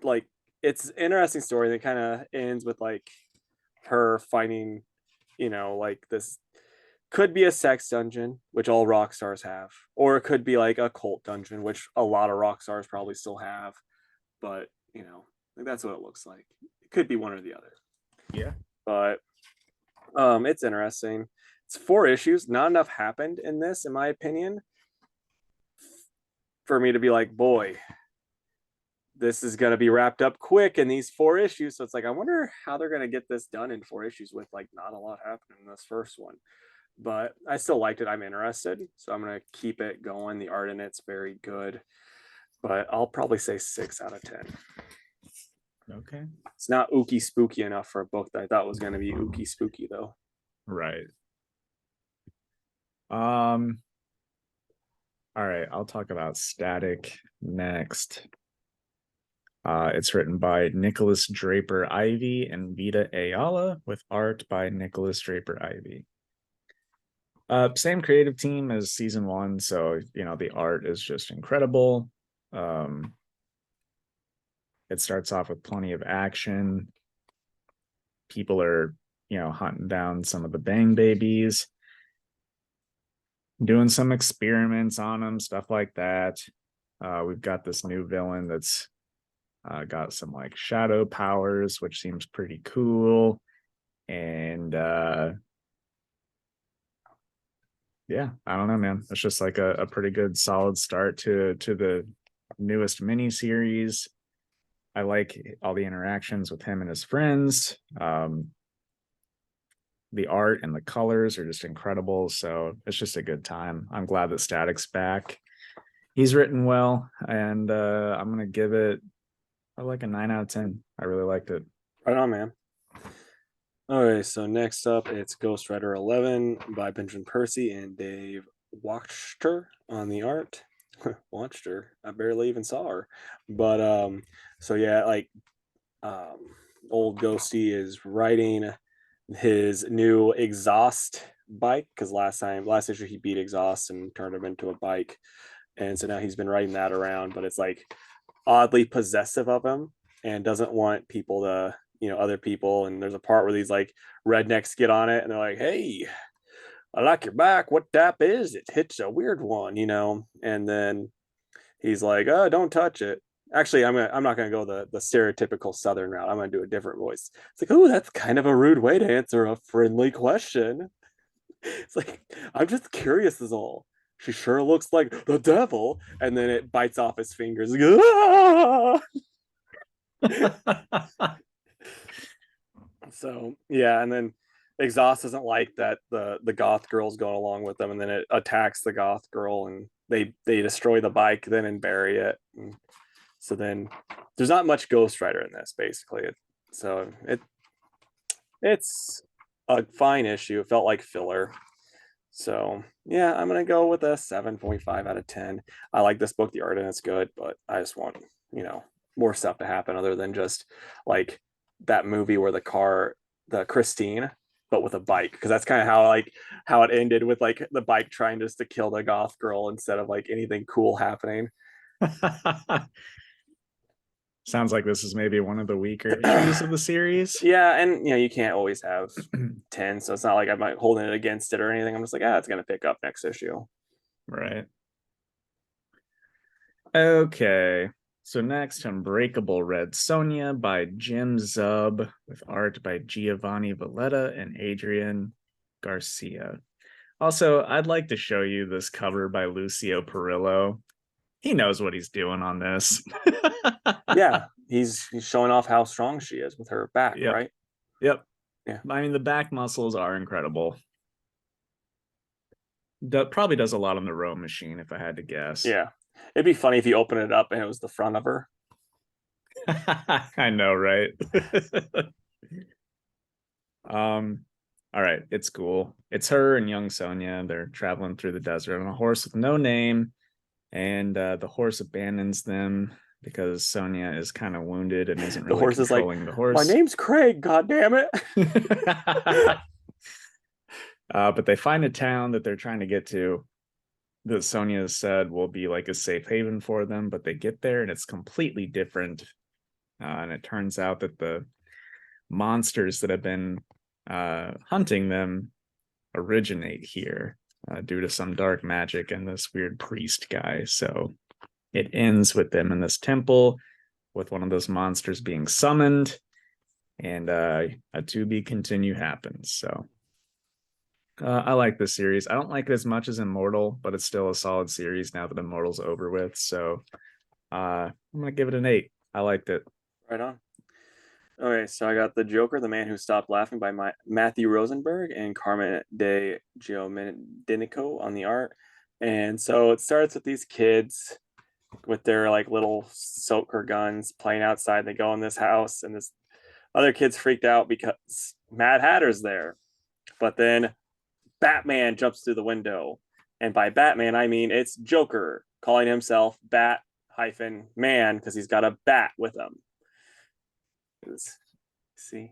like, it's an interesting story that kind of ends with like her finding, like this could be a sex dungeon, which all rock stars have, or it could be like a cult dungeon, which a lot of rock stars probably still have. But like, that's what it looks like. It could be one or the other. Yeah. But it's interesting. It's 4 issues. Not enough happened in this, in my opinion, for me to be like, boy, this is gonna be wrapped up quick in these 4 issues. So it's like, I wonder how they're gonna get this done in 4 issues with like not a lot happening in this first one. But I still liked it. I'm interested, so I'm gonna keep it going. The art in it's very good, but I'll probably say 6 out of 10. Okay. It's not ooky spooky enough for a book that I thought was going to be ooky spooky, though. Right. All right, I'll talk about Static next. It's written by Nicholas Draper Ivy and Vita Ayala with art by Nicholas Draper Ivy. Same creative team as season 1, so the art is just incredible. It starts off with plenty of action. People are, hunting down some of the Bang Babies, doing some experiments on them, stuff like that. We've got this new villain that's got some like shadow powers, which seems pretty cool. And yeah, I don't know, man. It's just like a pretty good solid start to the newest mini series. I like all the interactions with him and his friends. The art and the colors are just incredible. So it's just a good time. I'm glad that Static's back. He's written well, and I'm going to give it like a 9 out of 10. I really liked it. Right on, man. All right, so next up, it's Ghostrider 11 by Benjamin Percy and Dave Wachter on the art. Watched her. I barely even saw her. But so yeah, like um, old Ghosty is riding his new exhaust bike because last issue he beat exhaust and turned him into a bike, and so now he's been riding that around, but it's like oddly possessive of him and doesn't want people to, other people. And there's a part where these like rednecks get on it and they're like, "Hey, I like your back. What tap is it? It's a weird one." And then he's like, "Oh, don't touch it." Actually, I'm not gonna go the stereotypical Southern route. I'm gonna do a different voice. It's like, "Oh, that's kind of a rude way to answer a friendly question." It's like, "I'm just curious, is all. She sure looks like the devil." And then it bites off his fingers. Like, "Ah!" So yeah, and then Exhaust doesn't like that the goth girl's going along with them, and then it attacks the goth girl, and they destroy the bike then and bury it. And so then there's not much Ghostrider in this, basically. It's a fine issue. It felt like filler. So yeah, I'm gonna go with a 7.5 out of 10. I like this book. The art in it's good, but I just want, more stuff to happen other than just like that movie where the Christine, but with a bike, because that's kind of how it ended, with like the bike trying just to kill the goth girl instead of like anything cool happening. Sounds like this is maybe one of the weaker issues of the series. Yeah, and you can't always have 10, so it's not like I'm holding it against it or anything. I'm just like, it's gonna pick up next issue. Right. Okay. So next, Unbreakable Red Sonja by Jim Zub, with art by Giovanni Valletta and Adrian Garcia. Also, I'd like to show you this cover by Lucio Perillo. He knows what he's doing on this. Yeah, he's showing off how strong she is with her back, Yep. right? Yep. Yeah. I mean, the back muscles are incredible. That probably does a lot on the row machine, if I had to guess. Yeah. It'd be funny if you open it up and it was the front of her. I know, right? All right, it's cool. It's her and young Sonja. They're traveling through the desert on a horse with no name, and the horse abandons them because Sonja is kind of wounded and isn't The really horse is like, controlling the horse. "My name's Craig, god damn it." But they find a town that they're trying to get to that Sonja said will be like a safe haven for them, but they get there and it's completely different. And it turns out that the monsters that have been hunting them originate here due to some dark magic and this weird priest guy. So it ends with them in this temple with one of those monsters being summoned, and a to be continue happens. So I like this series. I don't like it as much as Immortal, but it's still a solid series now that Immortal's over with. So I'm gonna give it an 8. I liked it. Right on. Okay, so I got The Joker, The Man Who Stopped Laughing by Matthew Rosenberg and Carmen de Giomenico on the art. And so it starts with these kids with their like little soaker guns playing outside. They go in this house, and this other kid's freaked out because Mad Hatter's there. But then Batman jumps through the window. And by Batman, I mean it's Joker calling himself Bat-Man because he's got a bat with him. See?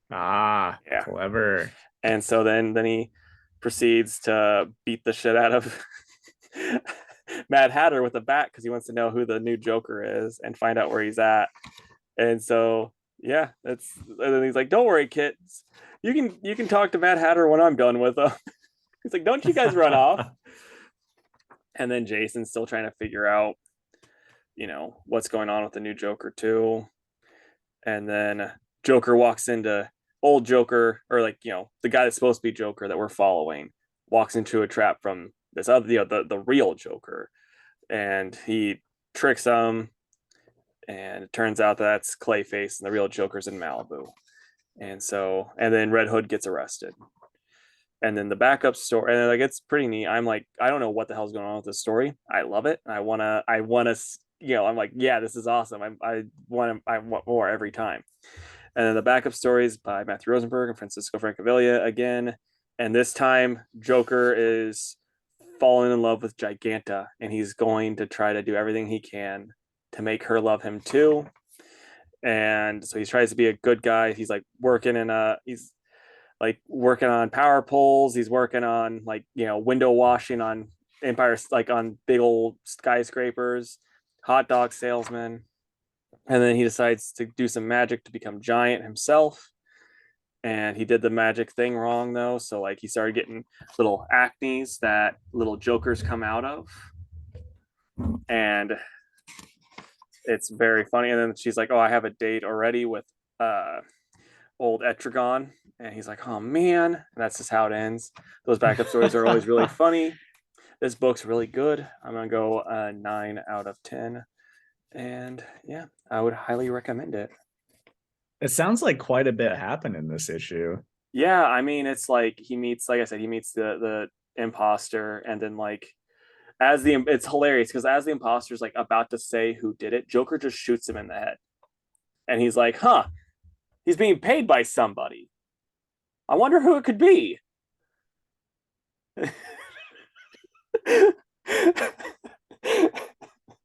Yeah. Clever. And so then he proceeds to beat the shit out of Mad Hatter with a bat because he wants to know who the new Joker is and find out where he's at. And so and then he's like, "Don't worry, kids. You can talk to Mad Hatter when I'm done with him." He's like, "Don't you guys run off." And then Jason's still trying to figure out, what's going on with the new Joker too. And then Joker walks into old Joker, or like, the guy that's supposed to be Joker that we're following, walks into a trap from this other, the real Joker, and he tricks him. And it turns out that's Clayface, and the real Joker's in Malibu. And then Red Hood gets arrested. And then the backup story, and like it's pretty neat. I'm like, I don't know what the hell's going on with this story. I love it. I wanna, I'm like, yeah, this is awesome. I want more every time. And then the backup stories by Matthew Rosenberg and Francisco Francavilla again. And this time, Joker is falling in love with Giganta, and he's going to try to do everything he can to make her love him too. And so he tries to be a good guy. He's like he's like working on power poles. He's working on like, window washing on empires, like on big old skyscrapers, hot dog salesman. And then he decides to do some magic to become giant himself. And he did the magic thing wrong though. So like he started getting little acnes that little jokers come out of. And it's very funny. And then she's like, "Oh, I have a date already with uh old Etrigon." And he's like, "Oh man." And that's just how it ends. Those backup stories are always really funny. This book's really good. I'm gonna go 9 out of 10. And yeah, I would highly recommend it. It sounds like quite a bit happened in this issue. Yeah, I mean, it's like he meets, like I said, he meets the imposter, and then like it's hilarious because as the imposter's like about to say who did it, Joker just shoots him in the head, and he's like, "Huh, he's being paid by somebody. I wonder who it could be."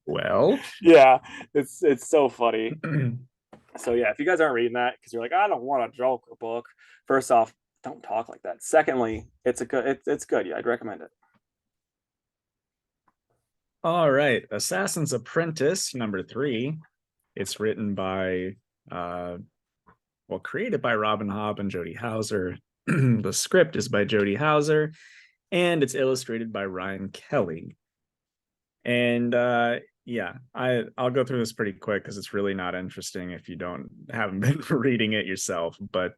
Well, Yeah, it's so funny. So yeah, if you guys aren't reading that because you're like, "I don't want a Joker book," first off, don't talk like that. Secondly, it's good. Yeah, I'd recommend it. all right. Assassin's Apprentice #3. It's written by created by Robin Hobb and Jody Houser. The script is by Jody Houser, and it's illustrated by Ryan Kelly. And yeah, I'll go through this pretty quick because it's really not interesting if you haven't been reading it yourself. But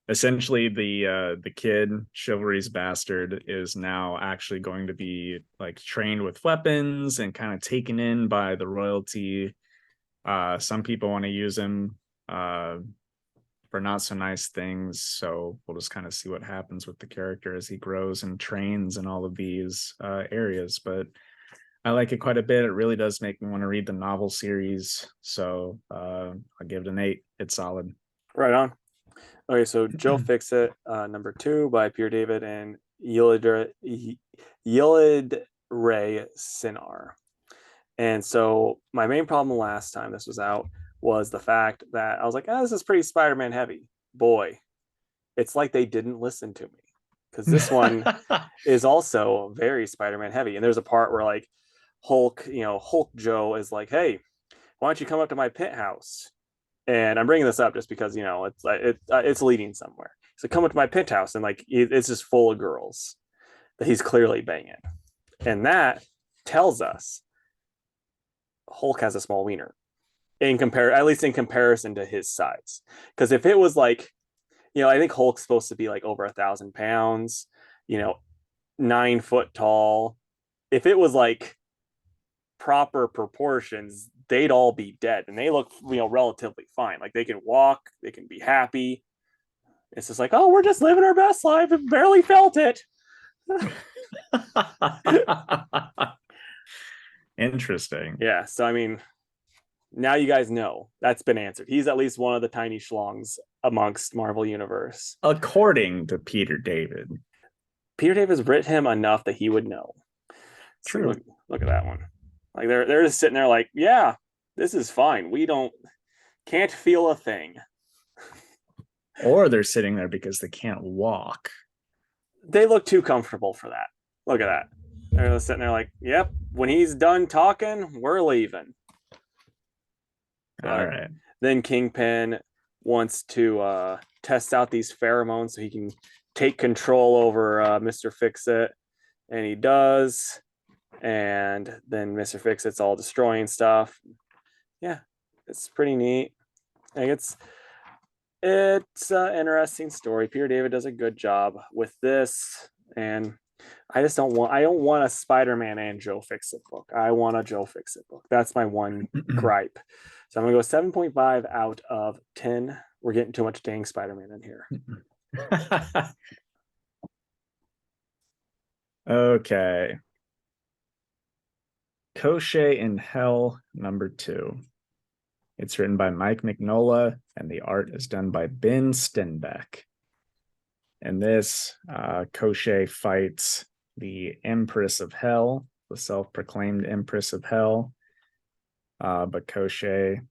essentially, the kid, Chivalry's bastard, is now actually going to be like trained with weapons and kind of taken in by the royalty. Some people want to use him for not so nice things, so we'll just kind of see what happens with the character as he grows and trains in all of these areas. But I like it quite a bit. It really does make me want to read the novel series. So I'll give it an 8. It's solid. Right on. Okay, so Joe Fixit, #2 by Pierre David and Yilid Ray Sinar. And so my main problem last time this was out was the fact that I was like, this is pretty Spider-Man heavy. Boy, it's like they didn't listen to me because this one is also very Spider-Man heavy. And there's a part where like Hulk Joe is like, "Hey, why don't you come up to my pit house?" And I'm bringing this up just because it's leading somewhere. So come up to my pit house, and like it's just full of girls that he's clearly banging, and that tells us Hulk has a small wiener at least in comparison to his size. Because if it was like, I think Hulk's supposed to be like over 1,000 pounds, 9 foot tall. If it was like proper proportions, they'd all be dead, and they look, relatively fine. Like they can walk, they can be happy. It's just like, oh, we're just living our best life and barely felt it. Interesting. Yeah, so I mean, now you guys know that's been answered. He's at least one of the tiny schlongs amongst Marvel Universe. According to Peter David. Peter David's written him enough that he would know. True. So look at that one. Like they're just sitting there like, yeah, this is fine. We can't feel a thing. Or they're sitting there because they can't walk. They look too comfortable for that. Look at that. They're just sitting there like, yep, when he's done talking, we're leaving. All right. Then Kingpin wants to test out these pheromones so he can take control over Mr. Fix-It. And he does. And then Mr. Fix-It's all destroying stuff. Yeah, it's pretty neat. Like it's an interesting story. Peter David does a good job with this, and I don't want a Spider-Man and Joe Fix-It book. I want a Joe Fix-It book. That's my one gripe. So I'm gonna go 7.5 out of 10. We're getting too much dang Spider-Man in here. Okay. Koshchei In Hell #2. It's written by Mike Mignola, and the art is done by Ben Stenbeck. In this, Koshchei fights the Empress of Hell, the self-proclaimed Empress of Hell. But Koshchei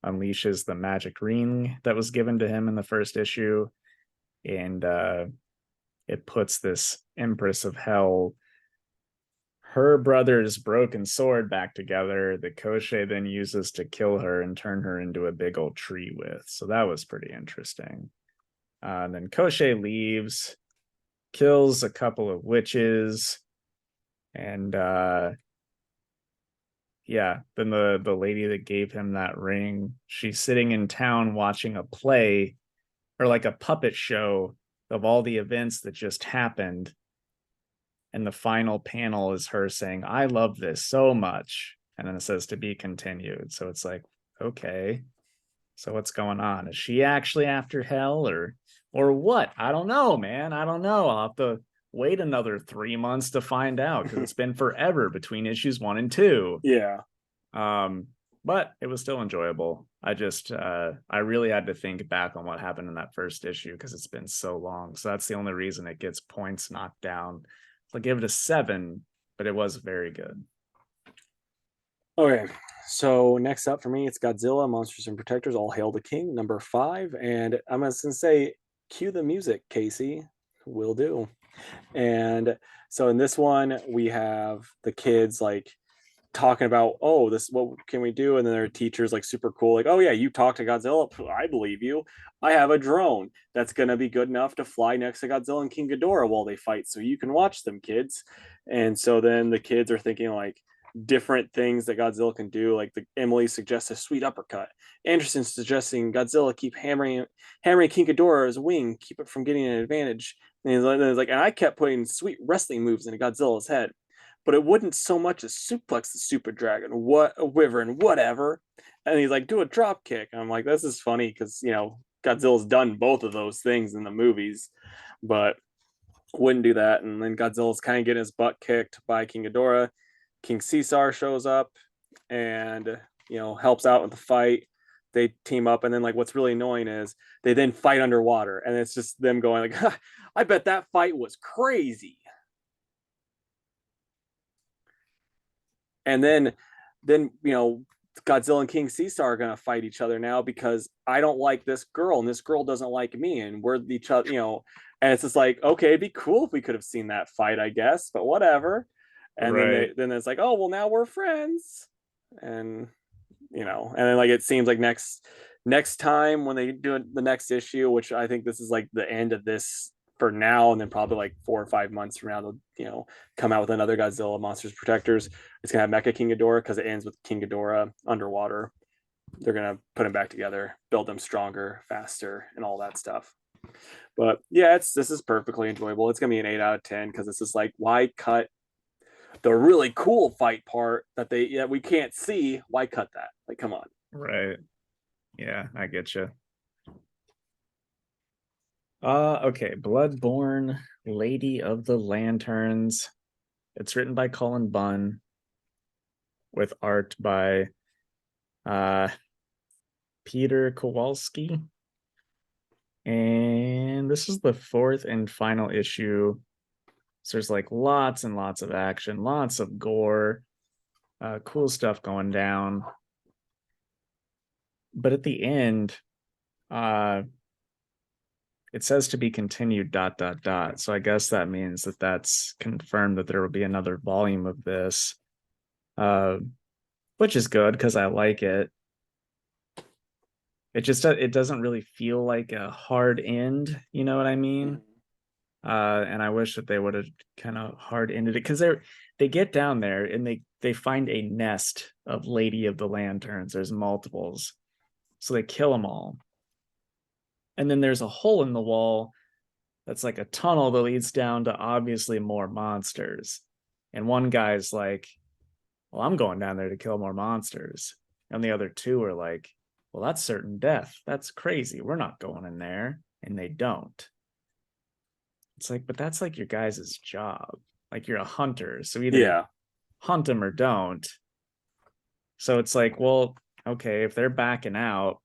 unleashes the magic ring that was given to him in the first issue, and it puts this Empress of Hell, her brother's broken sword, back together that Koshchei then uses to kill her and turn her into a big old tree with. So that was pretty interesting. And then Koshchei leaves, kills a couple of witches, and yeah, then the lady that gave him that ring, she's sitting in town watching a play, or like a puppet show of all the events that just happened. And the final panel is her saying, "I love this so much." And then it says to be continued. So it's like, okay, so what's going on? Is she actually after Hell, or what? I don't know, man. I don't know. I'll have to wait another 3 months to find out, because it's been forever between issues 1 and 2. Yeah. But it was still enjoyable. I really had to think back on what happened in that first issue, because it's been so long. So that's the only reason it gets points knocked down. So I give it a 7, but it was very good. Okay, so next up for me, it's Godzilla, Monsters and Protectors, All Hail the King, number 5. And I'm just going to say, cue the music, Casey. Will do. And so in this one, we have the kids like talking about, oh, this, what can we do? And then their teacher's like super cool, like, oh yeah, you talk to Godzilla, I believe you. I have a drone that's gonna be good enough to fly next to Godzilla and King Ghidorah while they fight, so you can watch them, kids. And so then the kids are thinking like different things that Godzilla can do. Like Emily suggests a sweet uppercut. Anderson suggesting Godzilla keep hammering King Ghidorah's wing, keep it from getting an advantage. And he's like, and I kept putting sweet wrestling moves into Godzilla's head, but it wouldn't so much as suplex the super dragon, what a wyvern, whatever. And he's like, do a drop kick. And I'm like, this is funny because Godzilla's done both of those things in the movies, but wouldn't do that. And then Godzilla's kind of getting his butt kicked by King Ghidorah. King Caesar shows up and helps out with the fight. They team up, and then like what's really annoying is they then fight underwater, and it's just them going like, I bet that fight was crazy. And then Godzilla and King Caesar are gonna fight each other now because I don't like this girl and this girl doesn't like me, and we're each other, and it's just like, okay, it'd be cool if we could have seen that fight, I guess, but whatever. And Right. then it's like, oh well, now we're friends. And and then like it seems like next time when they do the next issue, which I think this is like the end of this for now, and then probably like 4 or 5 months from now they'll come out with another Godzilla Monsters Protectors. It's gonna have Mecha King Ghidorah because it ends with King Ghidorah underwater. They're gonna put them back together, build them stronger, faster, and all that stuff. But yeah, this is perfectly enjoyable. It's gonna be an 8 out of 10 because it's just like, why cut the really cool fight part that we can't see? Why cut that? Like, come on. Right. Yeah, I get you. Okay, Bloodborne, Lady of the Lanterns. It's written by Colin Bunn with art by Peter Kowalski. And this is the 4th and final issue. So there's like lots and lots of action, lots of gore, cool stuff going down. But at the end, it says to be continued ... So I guess that means that that's confirmed that there will be another volume of this, which is good because I like it. It doesn't really feel like a hard end, you know what I mean? And I wish that they would have kind of hard ended it, because they get down there and they find a nest of Lady of the Lanterns. There's multiples, so they kill them all. And then there's a hole in the wall that's like a tunnel that leads down to obviously more monsters. And one guy's like, well, I'm going down there to kill more monsters. And the other two are like, well, that's certain death. That's crazy. We're not going in there. And they don't. It's like, but that's like your guys' job. Like, you're a hunter. So either hunt them or don't. So it's like, well, okay, if they're backing out,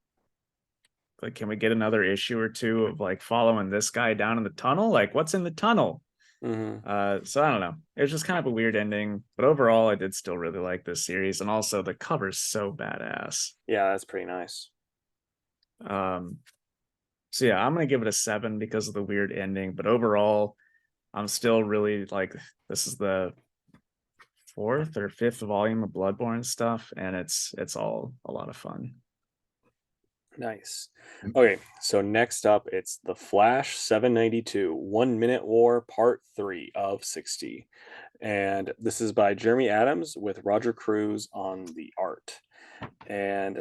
like, can we get another issue or two of like following this guy down in the tunnel? Like, what's in the tunnel? So I don't know. It was just kind of a weird ending, but overall, I did still really like this series, and also the cover's so badass. Yeah, that's pretty nice. Um, so yeah, I'm gonna give it a 7 because of the weird ending, but overall, I'm still really like this is the fourth or fifth volume of Bloodborne stuff, and it's all a lot of fun. Nice. Okay, so next up, it's The Flash 792 1 Minute War Part 3 of 60. And this is by Jeremy Adams with Roger Cruz on the art. And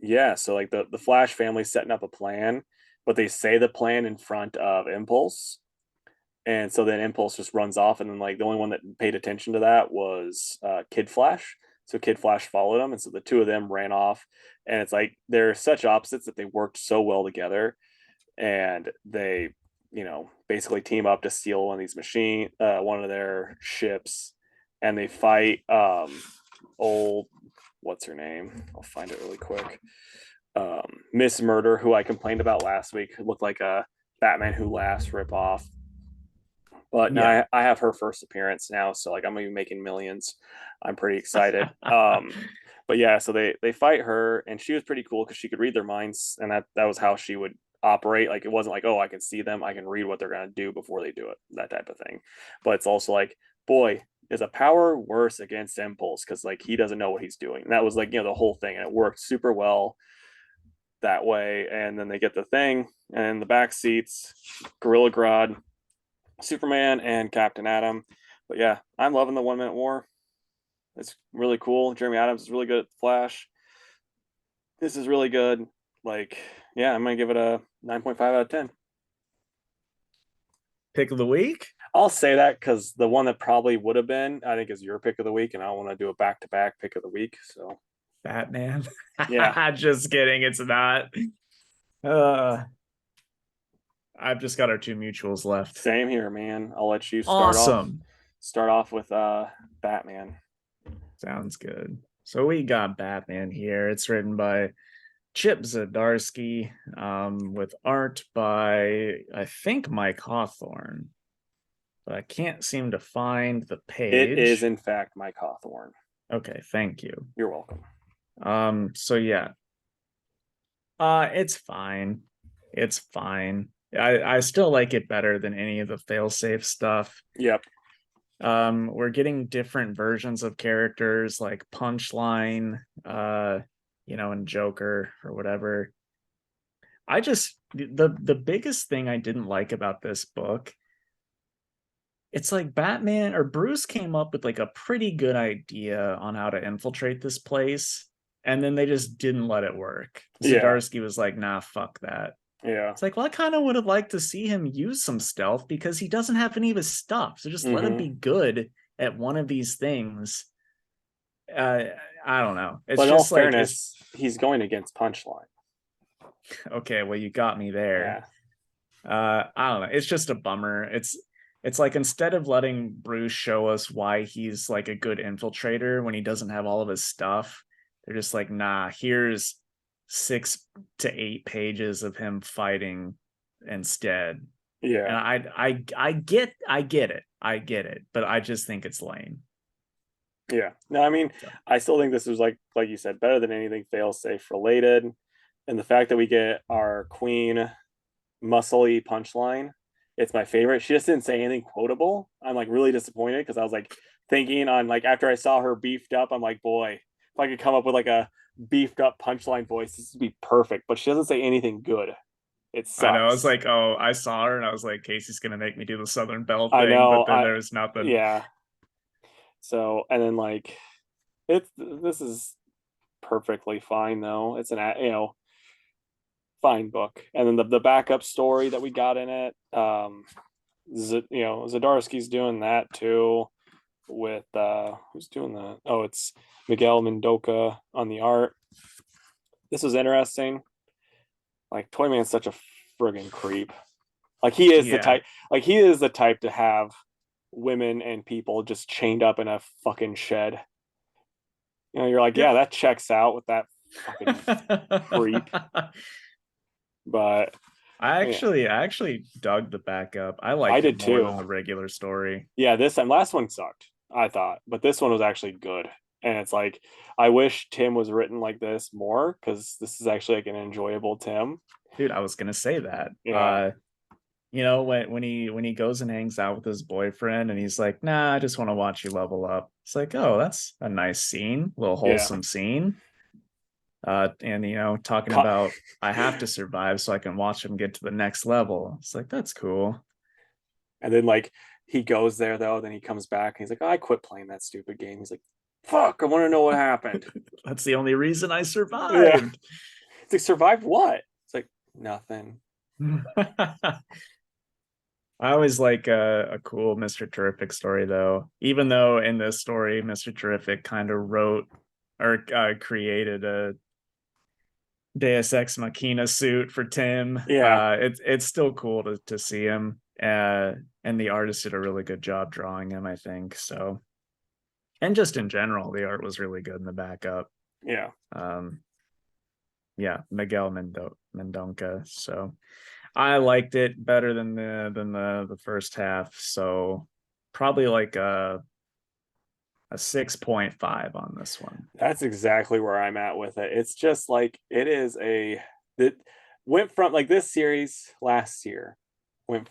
yeah, so like the Flash family setting up a plan, but they say the plan in front of Impulse. And so then Impulse just runs off, and then like the only one that paid attention to that was Kid Flash. So Kid Flash followed him, and so the two of them ran off. And it's like they're such opposites that they worked so well together, and they, basically team up to steal one of their ships, and they fight old, what's her name? I'll find it really quick. Miss Murder, who I complained about last week, looked like a Batman Who Laughs ripoff. But now Yeah. I have her first appearance now, so like I'm gonna be making millions. I'm pretty excited. But yeah, so they fight her, and she was pretty cool because she could read their minds, and that was how she would operate. Like it wasn't like, oh, I can see them, I can read what they're gonna do before they do it, that type of thing. But it's also like, boy, is a power worse against Impulse because like he doesn't know what he's doing. And that was like the whole thing, and it worked super well that way. And then they get the thing, and the back seats, Gorilla Grodd, Superman, and Captain Atom. But yeah, I'm loving the 1 Minute War. It's really cool. Jeremy Adams is really good at the Flash. This is really good. Like, yeah, I'm gonna give it a 9.5 out of 10. Pick of the week? I'll say that because the one that probably would have been, I think, is your pick of the week, and I don't want to do a back-to-back pick of the week. So Batman. yeah, Just kidding. It's not. Uh, I've just got our two mutuals left. same here, man. I'll let you Awesome. start off with Batman. Sounds good. So we got Batman here. It's written by Chip Zdarsky, with art by I think Mike Hawthorne, but I can't seem to find the It is page. in fact Mike Hawthorne. Okay, thank you. You're welcome. So yeah, it's fine. It's fine. I still like it better than any of the failsafe stuff. Yep. We're getting different versions of characters like Punchline, and Joker or whatever. I just the biggest thing I didn't like about this book, it's like Batman or Bruce came up with like a pretty good idea on how to infiltrate this place, and then they just didn't let it work. Yeah. Zdarsky was like, nah, fuck that. Yeah. It's like, well, I kind of would have liked to see him use some stealth because he doesn't have any of his stuff. So just let him be good at one of these things. Uh, I don't know. It's But in all just like it's fairness, he's going against Punchline. okay. Well, you got me there. Yeah. I don't know. It's just a bummer. It's like instead of letting Bruce show us why he's like a good infiltrator when he doesn't have all of his stuff, they're just like, nah, here's 6 to 8 pages of him fighting instead. And Yeah. I get it, but I just think it's lame. Yeah. No, I mean, So, I still think this was like you said, better than anything failsafe related. And the fact that we get our queen muscly Punchline, it's my favorite. She just didn't say anything quotable. I'm like really disappointed because I was like thinking on like after I saw her beefed up, I'm like, boy, if I could come up with like a beefed up Punchline voice, this would be perfect. But she doesn't say anything good. It I know. I was sucks. like, oh, I saw her and I was like, Casey's gonna make me do the Southern Belle I thing, know. but then I there was nothing. Yeah. So and then like this is perfectly fine though. It's an fine book. And then the backup story that we got in it, Zadarsky's doing that too with who's doing that? Oh, it's Miguel Mendoca on the art. This was interesting. Like Toyman's such a friggin' creep. Like Yeah. he is the type to have women and people just chained up in a fucking shed. You're like, Yep. yeah, that checks out with that fucking creep. But Yeah, I actually dug the backup. I I liked it did more too. than the regular story. Yeah, this and last one sucked, I thought, but this one was actually good. And it's like I wish Tim was written like this more because this is actually like an enjoyable Tim. Dude, I was gonna say that. Yeah, You know, when he goes and hangs out with his boyfriend and he's like, nah, I just want to watch you level up. It's like, oh, that's a nice scene, a little yeah. wholesome scene. And you know, talking Co- about I have to survive so I can watch him get to the next level. It's like that's cool. And then like he goes there though, then he comes back and he's like, oh, I quit playing that stupid game. He's like, fuck, I want to know what happened. That's the only reason I Yeah. survived. It's like survived what? It's like nothing. I always like a cool Mr. Terrific story, though. Even though in this story, Mr. Terrific kind of wrote or created a Deus Ex Machina suit for Tim. Yeah. It's still cool to see him, and the artist did a really good job drawing him, I think. So, and just in general, the art was really good in the backup. Yeah. Um, yeah, Miguel Mendonca. So I liked it better than the first half. So probably like a 6.5 on this one. That's exactly where I'm at with it. It's just like it is a that went from like this series last year went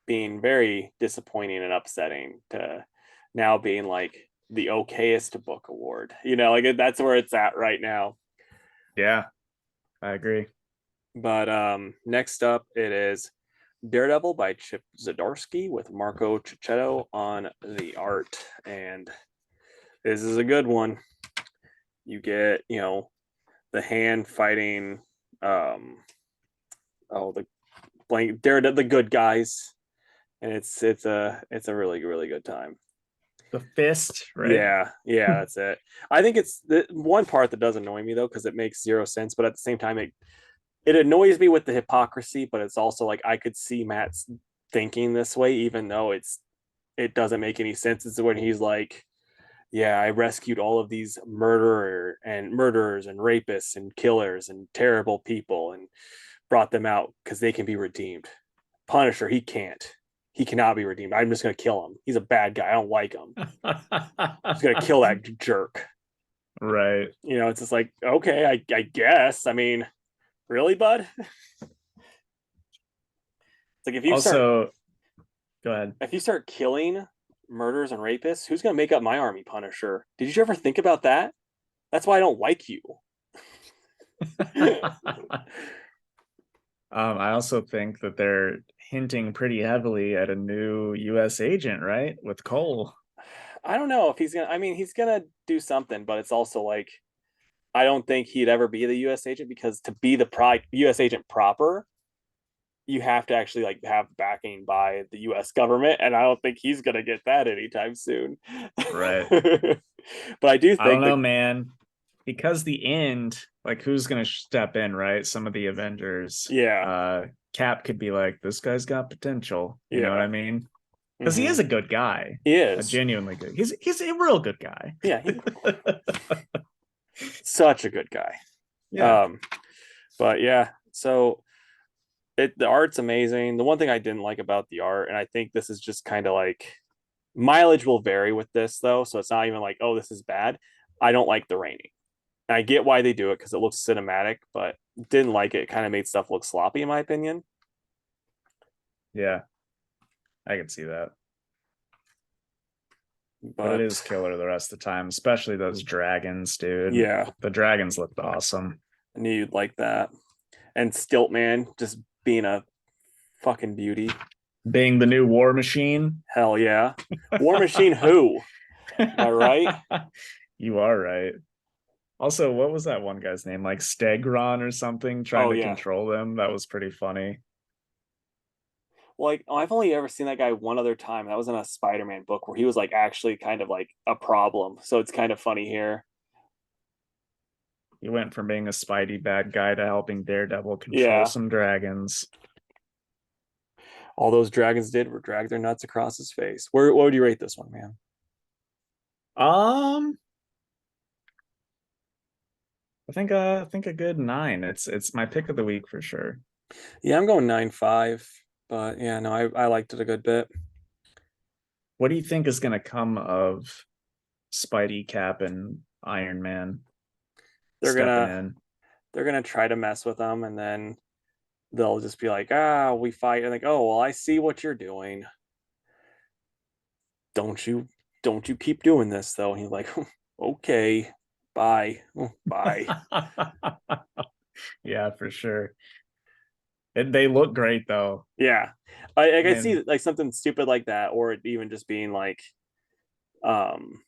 being very disappointing and upsetting to now being like the okayest book award. You know, like that's where it's at right now. Yeah, I agree. But next up it is Daredevil by Chip Zdarsky with Marco Cicchetto on the art, and this is a good one. You get, you know, the hand fighting the blank Daredevil, the good guys, and it's a really really good time. The fist, right? Yeah, yeah, that's it. I think it's the one part that does annoy me though because it makes zero sense, but at the same time it annoys me with the hypocrisy, but it's also like I could see Matt's thinking this way even though it doesn't make any sense. It's when he's like, yeah, I rescued all of these murderers and rapists and killers and terrible people and brought them out because they can be redeemed. Punisher, he can't. He cannot be redeemed. I'm just gonna kill him. He's a bad guy. I don't like him. I'm just gonna kill that jerk. Right. You know, it's just like, okay, I guess. I mean, really, bud? It's like Also, go ahead. if you start killing murderers and rapists, who's gonna make up my army, Punisher? Did you ever think about that? That's why I don't like you. I also think that they're hinting pretty heavily at a new U.S. agent, right? With Cole. I don't know if he's gonna. I mean, he's gonna do something, but it's also like I don't think he'd ever be the U.S. agent because to be the U.S. agent proper, you have to actually like have backing by the U.S. government, and I don't think he's gonna get that anytime soon. Right. But I do I don't think know, that man. Because the end, like who's gonna step in, right? Some of the Avengers. yeah, Cap could be like, this guy's got potential. You know what yeah, I mean? Because he mm-hmm. is a good guy. He A is, genuinely good. He's a real good guy. yeah, he's such a good guy. Yeah. Um, but yeah, so the art's amazing. The one thing I didn't like about the art, and I think this is just kind of like mileage will vary with this though, so it's not even like, oh, this is bad. I don't like the raining. I get why they do it because it looks cinematic, but didn't like it. It kind of made stuff look sloppy, in my opinion. Yeah. I can see that. But it is But killer the rest of the time, especially those dragons, dude. yeah, The dragons looked awesome. I knew you'd like that. And Stiltman just being a fucking beauty. Being the new war machine. Hell yeah. War Machine who? Am I right? You are right. Also, what was that one guy's name? Like Stegron or something, trying Oh to yeah. control them. That was pretty funny. Like I've only ever seen that guy one other time. That was in a Spider-Man book where he was like actually kind of like a problem. So it's kind of funny here. He went from being a Spidey bad guy to helping Daredevil control Yeah. some dragons. All those dragons did were drag their nuts across his face. Where what would you rate this one, man? Um, I think a good 9. It's my pick of the week for sure. Yeah, I'm going 9.5, but yeah, no, I liked it a good bit. What do you think is going to come of Spidey, Cap, and Iron Man They're stepping gonna in? they're gonna try to mess with them, and then they'll just be like, ah, we fight, and like, oh well, I see what you're doing. Don't you don't you keep doing this though? And he's like, okay, bye, bye. Yeah, for sure. They look great though. Yeah, I could And see like something stupid like that, or it even just being like, um,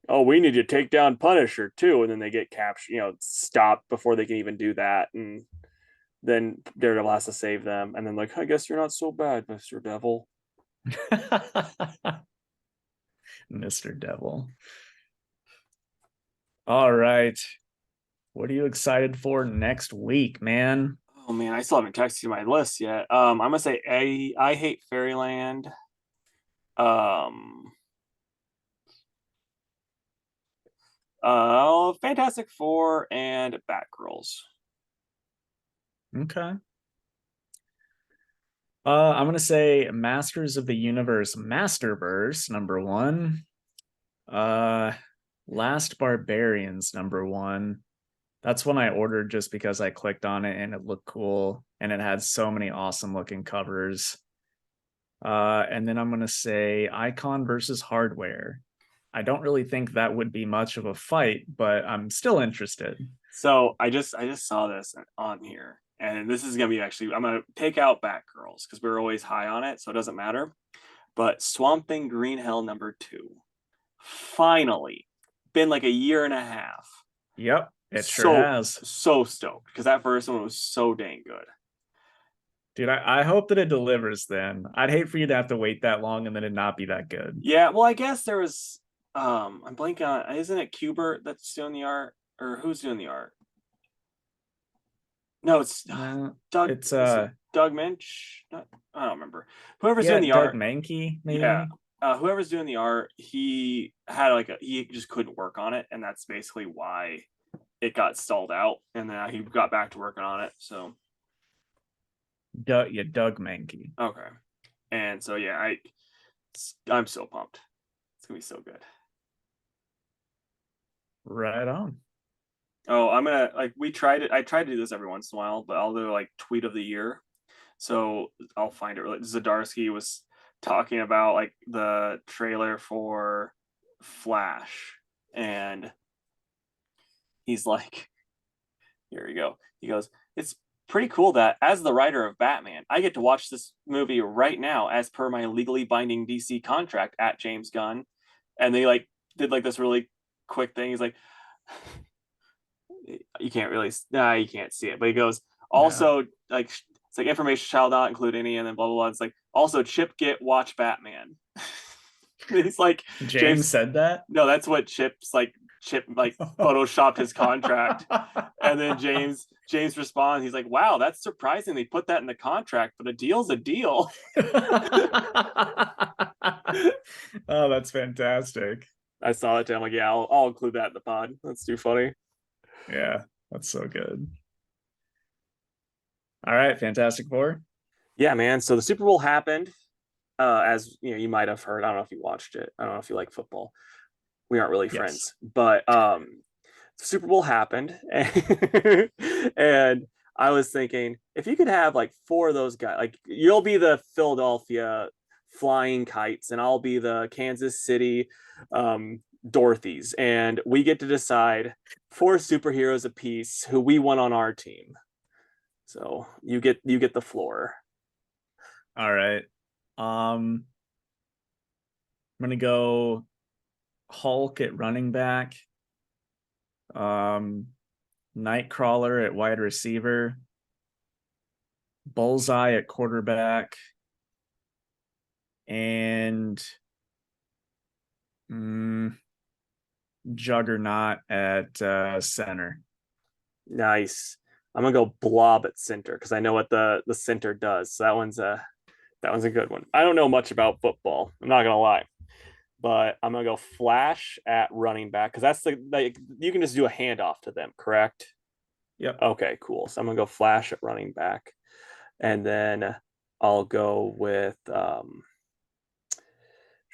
oh, we need to take down Punisher too, and then they get captured, stopped before they can even do that, and then Daredevil has to save them, and then like, I guess you're not so bad, Mister Devil. Mr. Devil. All right. What are you excited for next week, man? Oh man, I still haven't texted you my list yet. I'm gonna say I hate Fairyland. Um, Fantastic Four and Batgirls. Okay. I'm gonna say Masters of the Universe Masterverse #1. Uh Last Barbarians #1. That's one I ordered just because I clicked on it and it looked cool and it had so many awesome looking covers. And then I'm gonna say Icon versus Hardware. I don't really think that would be much of a fight, but I'm still interested. So I just saw this on here, and this is gonna be actually I'm gonna take out Batgirls because we are always high on it, so it doesn't matter. But Swamp Thing Green Hell #2, finally, been like a year and a half. Yep, it sure So has. so stoked because that first one was so dang good. Dude, I hope that it delivers then. I'd hate for you to have to wait that long and then it not be that good. Yeah, well, I guess there was I'm blanking on, isn't it Kubert that's doing the art, or who's doing the art? No, it's No, Doug. it's Is it Doug Minch? I don't remember. Whoever's yeah, doing the Doug art. Mankey, Yeah, maybe. whoever's doing the art, he had he just couldn't work on it, and that's basically why it got stalled out, and then he got back to working on it. So Doug Mankey. okay, and so yeah, I'm so pumped. It's gonna be so good. Right on. Oh, I'm gonna like we tried it. I try to do this every once in a while, but I'll do like tweet of the year. So I'll find it. Like Zadarsky was talking about like the trailer for Flash, and he's like, "Here you go." He goes, "It's pretty cool that as the writer of Batman, I get to watch this movie right now as per my legally binding DC contract at James Gunn." And they like did like this really quick thing. He's like, you can't really, nah, you can't see it, but he goes, Yeah. also like it's like information shall not include any, and then blah blah blah. It's like also Chip get watch Batman. He's like James James. said that. No, that's what Chip like photoshopped his contract, and then James responds. He's like, "Wow, that's surprising. They put that in the contract, but a deal's a deal." Oh, that's fantastic. I saw it. I'm like, yeah, I'll include that in the pod. That's too funny. Yeah, that's so good. All right, Fantastic Four. Yeah, man. So the Super Bowl happened. As you know, you might have heard. I don't know if you watched it. I don't know if you like football. We aren't really Yes. friends, but the Super Bowl happened, and I was thinking if you could have like four of those guys, like you'll be the Philadelphia Flying Kites, and I'll be the Kansas City Dorothy's, and we get to decide four superheroes apiece who we want on our team. So you get the floor. All right. I'm gonna go Hulk at running back. Um, Nightcrawler at wide receiver. Bullseye at quarterback. And Juggernaut at center. Nice. I'm gonna go Blob at center because I know what the center does. So that one's a good one. I don't know much about football. I'm not gonna lie, but I'm gonna go Flash at running back because that's the like you can just do a handoff to them, correct? Yep. Okay, cool. So I'm gonna go Flash at running back, And then I'll go with trying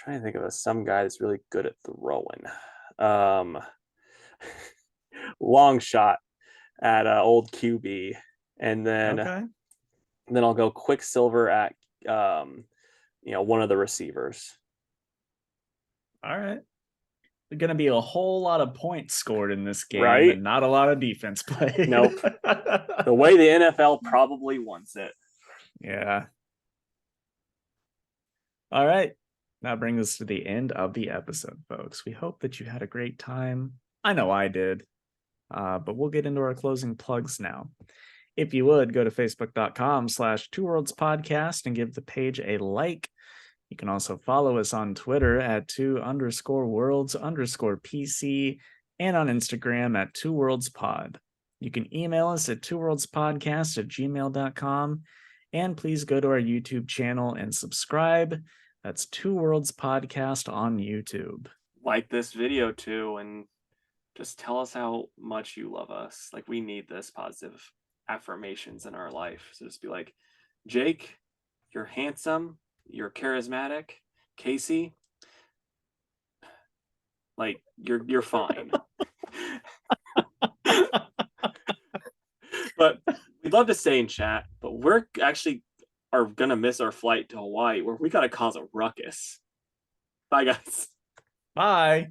to think of some guy that's really good at throwing. Um, long shot at old QB, and Okay. then I'll go Quicksilver at one of the receivers. All right. There's going to be a whole lot of points scored in this game Right? and not a lot of defense played. Nope. The way the NFL probably wants it. Yeah. All right. That brings us to the end of the episode, folks. We hope that you had a great time. I know I did. But we'll get into our closing plugs now. If you would, go to facebook.com/2worldspodcast and give the page a like. You can also follow us on Twitter at 2_worlds_PC and on Instagram at 2worldspod. You can email us at 2worldspodcast@gmail.com. And please go to our YouTube channel and subscribe. That's 2Worlds Podcast on YouTube. Like this video too, and just tell us how much you love us. Like, we need this positive affirmations in our life. So just be like, Jake, you're handsome, you're charismatic. Casey, like, you're fine. But we'd love to stay in chat, but we're actually are gonna miss our flight to Hawaii, where we gotta cause a ruckus. Bye, guys. Bye.